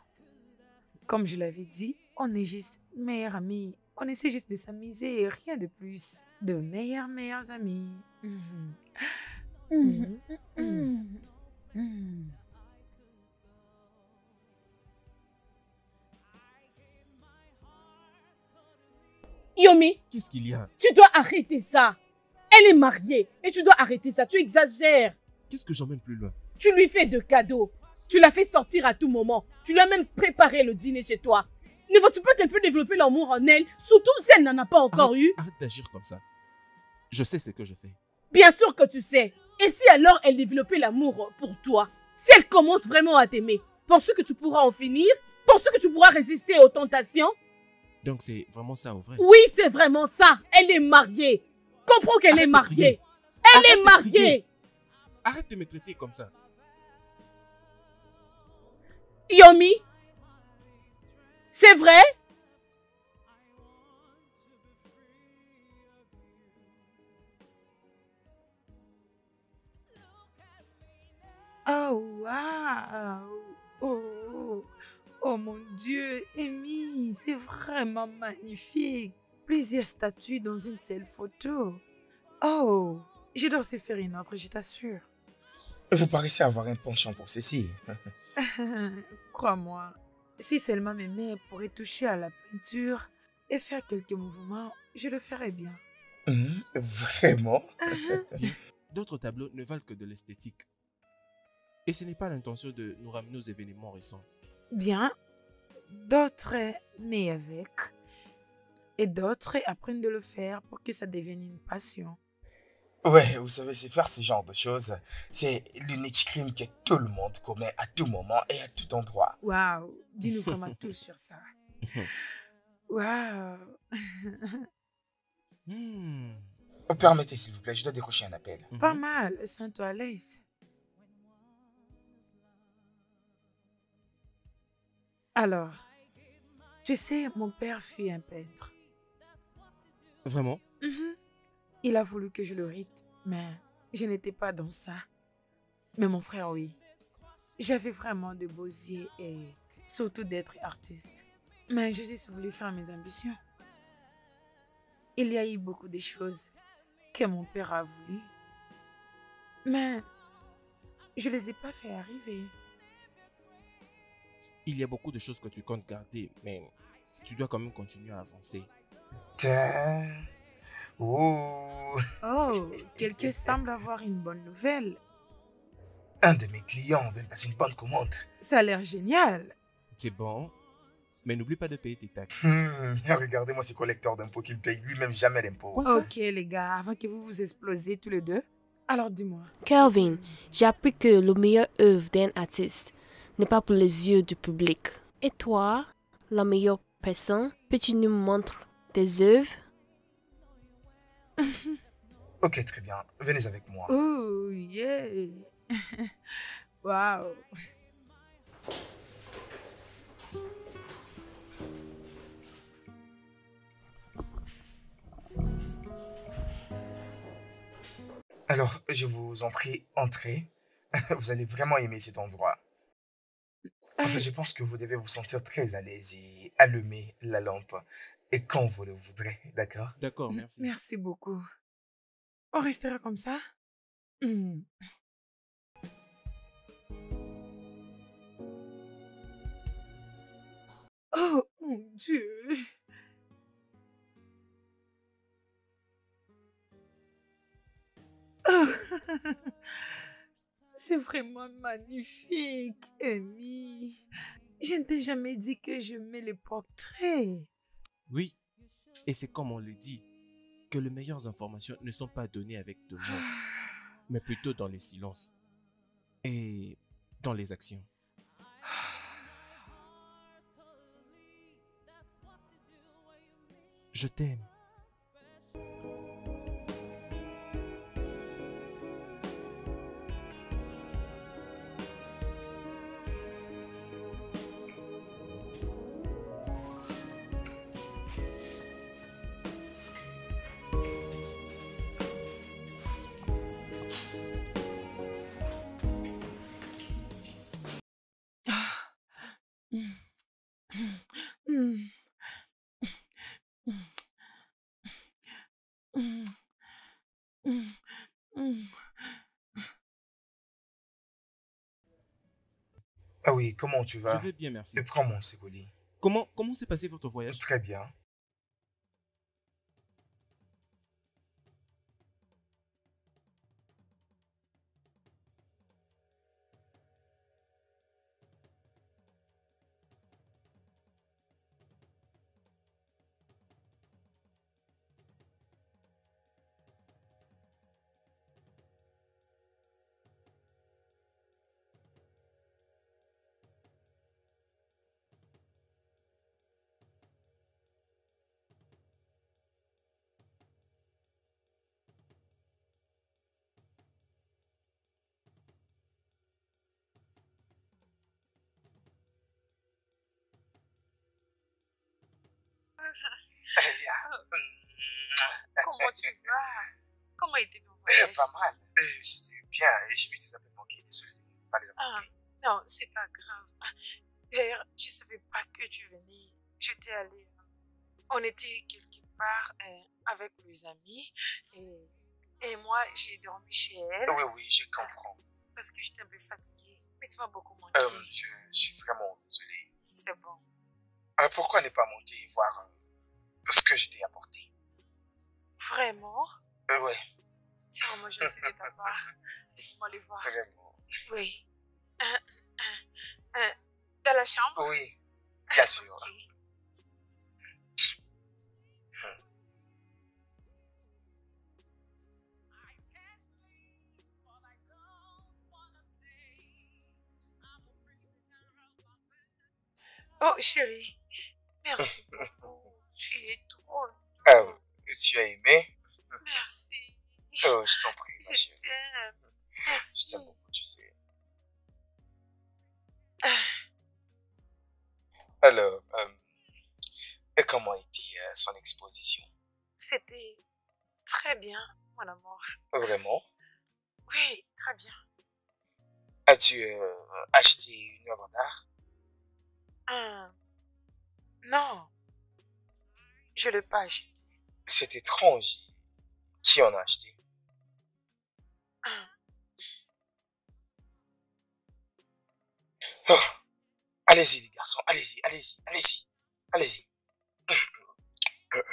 Comme je l'avais dit, on est juste meilleurs amis. On essaie juste de s'amuser et rien de plus. De meilleurs amis. Yomi, Qu'est-ce qu'il y a? tu dois arrêter ça. Elle est mariée et tu dois arrêter ça. Tu exagères. Qu'est-ce que j'emmène plus loin? Tu lui fais de cadeaux. Tu l'as fait sortir à tout moment. Tu lui as même préparé le dîner chez toi. Ne vois-tu pas qu'elle peut développer l'amour en elle, surtout si elle n'en a pas encore eu? Arrête d'agir comme ça. Je sais ce que je fais. Bien sûr que tu sais. Et si alors elle développait l'amour pour toi? Si elle commence vraiment à t'aimer, penses-tu que tu pourras en finir? Penses-tu que tu pourras résister aux tentations? Donc c'est vraiment ça au vrai? Oui, c'est vraiment ça. Elle est mariée. Comprends qu'elle est mariée. Elle est mariée. Arrête de me traiter comme ça. Yomi, c'est vrai? Oh, wow! Oh mon Dieu, Amy, c'est vraiment magnifique. Plusieurs statues dans une seule photo. Oh, je dois aussi faire une autre, je t'assure. Vous paraissez avoir un penchant pour ceci. Crois-moi, si seulement mes mains pourraient toucher à la peinture et faire quelques mouvements, je le ferais bien. Vraiment? D'autres tableaux ne valent que de l'esthétique. Et ce n'est pas l'intention de nous ramener aux événements récents. Bien, d'autres naissent avec et d'autres apprennent de le faire pour que ça devienne une passion. Ouais, vous savez, c'est faire ce genre de choses. C'est l'unique crime que tout le monde commet à tout moment et à tout endroit. Waouh, dis-nous vraiment tout sur ça. Waouh. Permettez, s'il vous plaît, je dois décrocher un appel. Pas mal, sens-toi à l'aise. Alors, tu sais, mon père fut un peintre. Vraiment? Il a voulu que je le rite, mais je n'étais pas dans ça. Mais mon frère, oui. J'avais vraiment de beaux yeux et surtout d'être artiste. Mais j'ai juste voulu faire mes ambitions. Il y a eu beaucoup de choses que mon père a voulu. Mais je ne les ai pas fait arriver. Il y a beaucoup de choses que tu comptes garder, mais tu dois quand même continuer à avancer. Oh, Quelqu'un semble avoir une bonne nouvelle. un de mes clients vient de passer une bonne commande. Ça a l'air génial. C'est bon, mais n'oublie pas de payer tes taxes. Regardez-moi ce collecteur d'impôts qu'il paye lui-même jamais d'impôts. Ok les gars, avant que vous vous explosiez tous les deux, alors dis-moi. Kelvin, j'ai appris que le meilleur œuvre d'un artiste n'est pas pour les yeux du public. Et toi, la meilleure personne, peux-tu nous montrer tes œuvres? Ok, très bien. Venez avec moi. Oh, yeah. Waouh. Alors, je vous en prie, entrez. Vous allez vraiment aimer cet endroit. Enfin, je pense que vous devez vous sentir très à l'aise et allumer la lampe. Et quand vous le voudrez, d'accord? D'accord, merci. Merci beaucoup. On restera comme ça? Oh, mon Dieu. Oh. C'est vraiment magnifique, Amy. Je ne t'ai jamais dit que j'aimais les portraits. Oui, et c'est comme on le dit, que les meilleures informations ne sont pas données avec de mots, mais plutôt dans les silences et dans les actions. Je t'aime. Mm. Mm. Mm. Mm. Ah oui, comment tu Je vas? vais bien, merci. Prends mon ciboli. Comment s'est passé votre voyage? Très bien. Très bien. Comment tu vas? Comment était ton voyage? Pas mal. C'était bien. Et j'ai vu tes appels manqués. Désolé de ne pas les avoir Ah, manqués. non, c'est pas grave. D'ailleurs, je savais pas que tu venais. J'étais allée. On était quelque part avec mes amis et moi, j'ai dormi chez elle. Oui, oui, je comprends. Parce que j'étais un peu fatiguée. Mais tu m'as beaucoup manqué. Je suis vraiment désolé. C'est bon. Pourquoi ne pas monter voir ce que je t'ai apporté? Vraiment? Ouais. C'est vraiment gentil de ta part. Laisse-moi les voir. Vraiment. Oui. Dans la chambre? Oui, bien sûr. Ok. Oh, chérie, merci beaucoup. Tu es trop. Tu as aimé? Merci. Oh, je t'en prie, ma Je chérie. t'aime. Je Merci. t'aime beaucoup, tu sais. Alors, et comment était son exposition? C'était très bien, mon amour. Vraiment? Oui, très bien. As-tu acheté une œuvre d'art? Non, je ne l'ai pas acheté. C'est étrange. Qui en a acheté? Oh, allez-y, les garçons, allez-y, allez-y, allez-y, allez-y.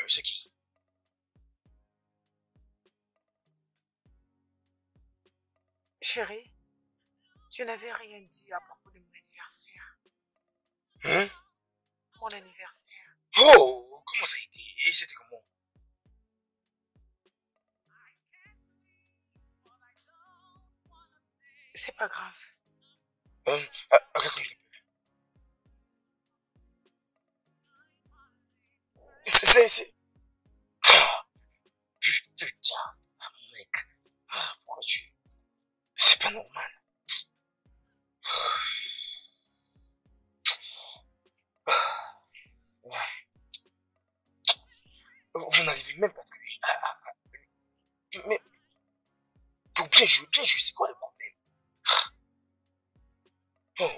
C'est qui? Chérie, tu n'avais rien dit à propos de mon anniversaire. Hein? Mon anniversaire. Oh, comment ça a été? Et c'était comment? C'est pas grave. Raconte un peu. C'est... Ah, putain, mec. Pourquoi tu... C'est pas normal. Ouais. Vous n'arrivez même pas à trouver. Mais pour bien jouer, c'est quoi le problème? Oh.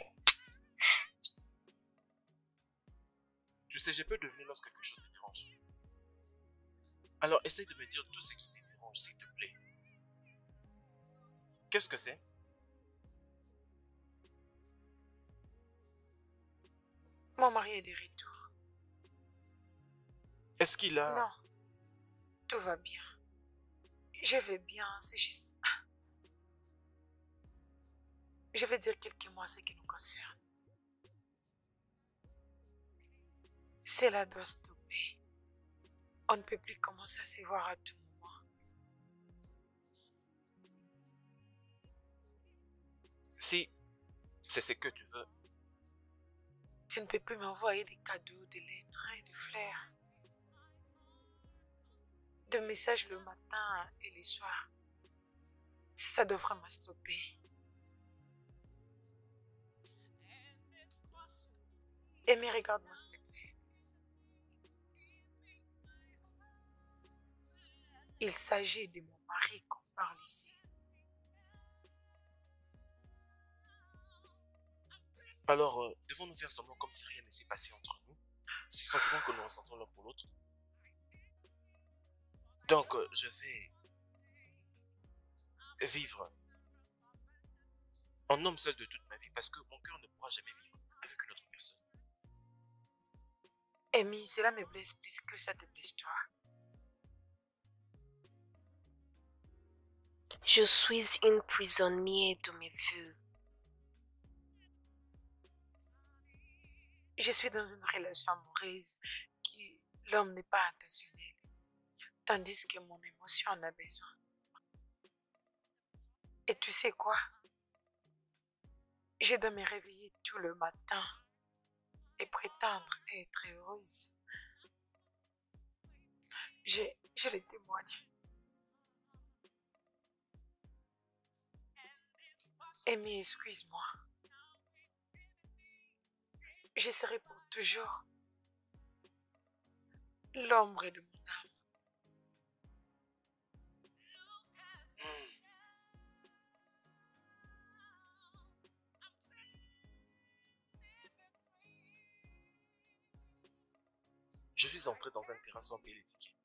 Tu sais, je peux deviner lorsque quelque chose te dérange. Alors, essaye de me dire tout ce qui te dérange, s'il te plaît. Qu'est-ce que c'est? Mon mari est de retour. Est-ce qu'il a... Non, tout va bien. Je vais bien, c'est juste... Je vais dire quelques mots à ce qui nous concerne. Cela doit stopper. On ne peut plus commencer à se voir à tout moment. Si c'est ce que tu veux. Tu ne peux plus m'envoyer des cadeaux, des lettres et des fleurs. Des messages le matin et le soir. Ça doit vraiment stopper. Et mais regarde-moi s'il te plaît. Il s'agit de mon mari qu'on parle ici. Alors, devons-nous faire semblant comme si rien ne s'est passé entre nous? Ces sentiments que nous ressentons l'un pour l'autre. Donc, je vais vivre en homme seul de toute ma vie parce que mon cœur ne pourra jamais vivre avec une autre personne. Amy, cela me blesse plus que ça te blesse toi. Je suis une prisonnière de mes vœux. Je suis dans une relation amoureuse qui l'homme n'est pas intentionnel, tandis que mon émotion en a besoin. Et tu sais quoi? Je dois me réveiller tout le matin et prétendre être heureuse. Je le témoigne. Amy, excuse-moi. Je serai pour toujours l'ombre de mon âme. Je suis entré dans un terrain sans payer les tickets.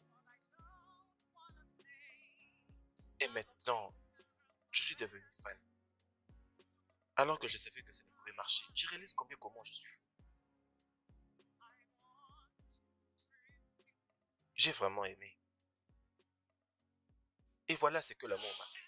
Et maintenant, je suis devenu fan. Alors que je savais que ça ne pouvait marcher, je réalise comment je suis fou. J'ai vraiment aimé. Et voilà ce que l'amour m'a fait.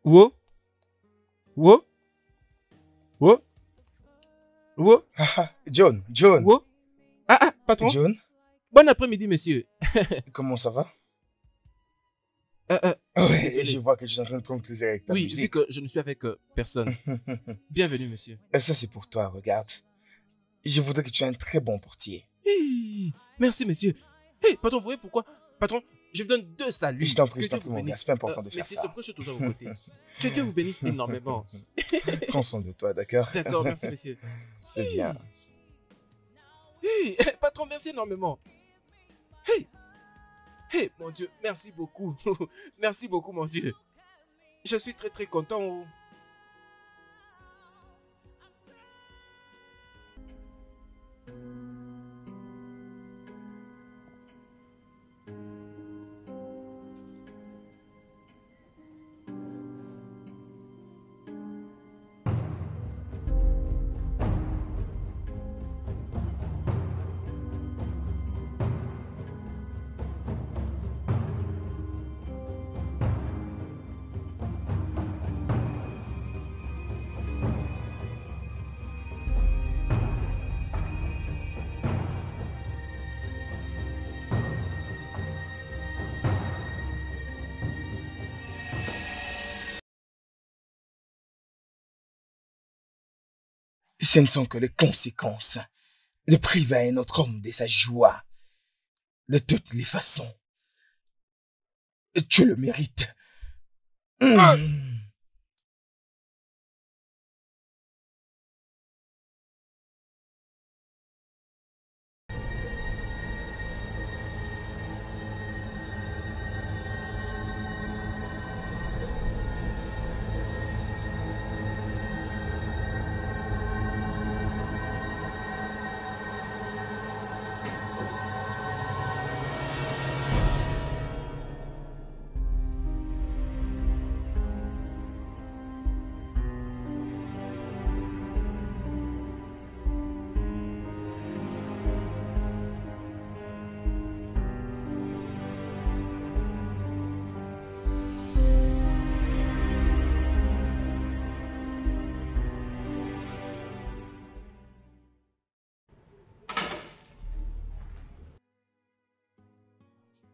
Wo? Wo? Wo? Wo? John, John. Wo? Ah, patron. John. Bon après-midi, monsieur. Comment ça va? Désolé. Je vois que tu es en train de prendre plaisir avec ta Oui, musique. je dis que je ne suis avec personne. Bienvenue, monsieur. Ça, c'est pour toi, regarde. Je voudrais que tu aies un très bon portier. Hey, merci, monsieur. Hey, patron, vous voyez pourquoi? Patron, je vous donne 2 saluts. Je t'en prie, Que Dieu vous mon gars. bénisse. C'est pas important de faire Merci, ça. c'est pourquoi je suis toujours à vos côtés. Que Dieu vous bénisse énormément. Prends soin de toi, d'accord? D'accord, merci, monsieur. C'est bien. Hey, patron, merci énormément. Hey, hey, mon Dieu, merci beaucoup. Merci beaucoup, mon Dieu. Je suis très, très content. Ce ne sont que les conséquences de priver un autre homme de sa joie. De toutes les façons. Tu le mérites.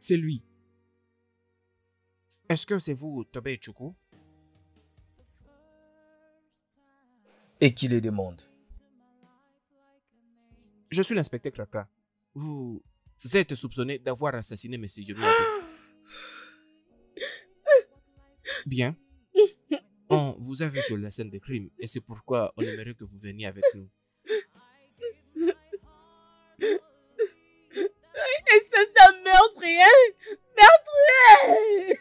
C'est lui. Est-ce que c'est vous, Tobé Choukou? Et qui les demande? Je suis l'inspecteur Kraka. Vous êtes soupçonné d'avoir assassiné M. Yomi. Bien. On vous a vu sur la scène de crime et c'est pourquoi on aimerait que vous veniez avec nous. Espèce de meurtrier! Meurtrier!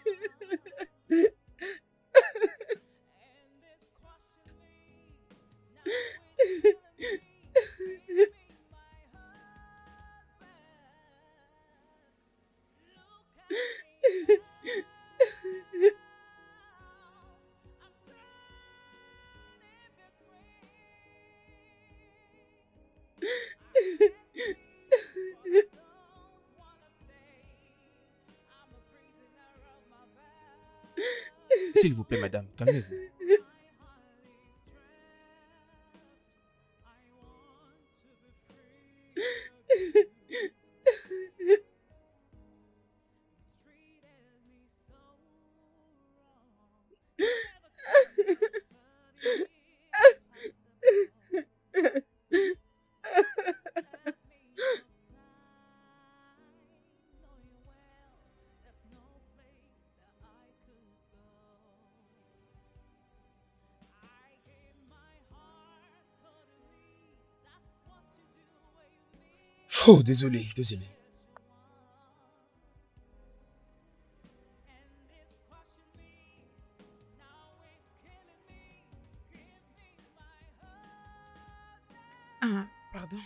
S'il vous plaît, madame, calmez-vous. Oh, désolé, désolé. Ah, pardon.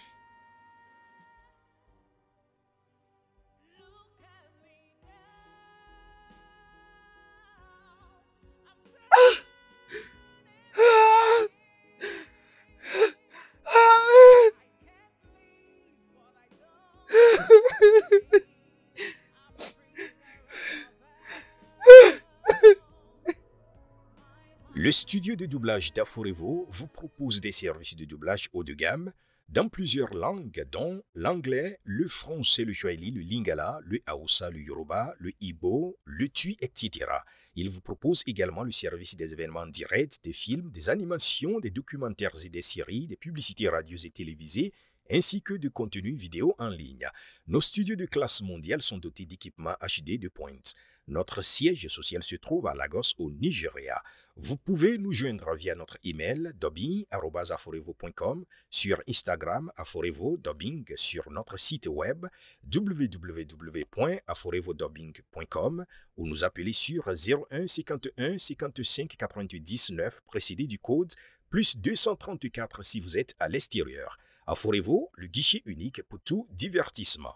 Le studio de doublage d'Aforevo vous propose des services de doublage haut de gamme dans plusieurs langues, dont l'anglais, le français, le swahili, le lingala, le hausa, le yoruba, le igbo, le tui, etc. Il vous propose également le service des événements directs, des films, des animations, des documentaires et des séries, des publicités radio et télévisées, ainsi que de contenus vidéo en ligne. Nos studios de classe mondiale sont dotés d'équipements HD de pointe. Notre siège social se trouve à Lagos, au Nigeria. Vous pouvez nous joindre via notre email dubbing@aforevo.com, sur Instagram Aforevo Dubbing, sur notre site web www.aforevodubbing.com ou nous appeler sur 01 51 55 88 19 précédé du code plus 234 si vous êtes à l'extérieur. Aforevo, le guichet unique pour tout divertissement.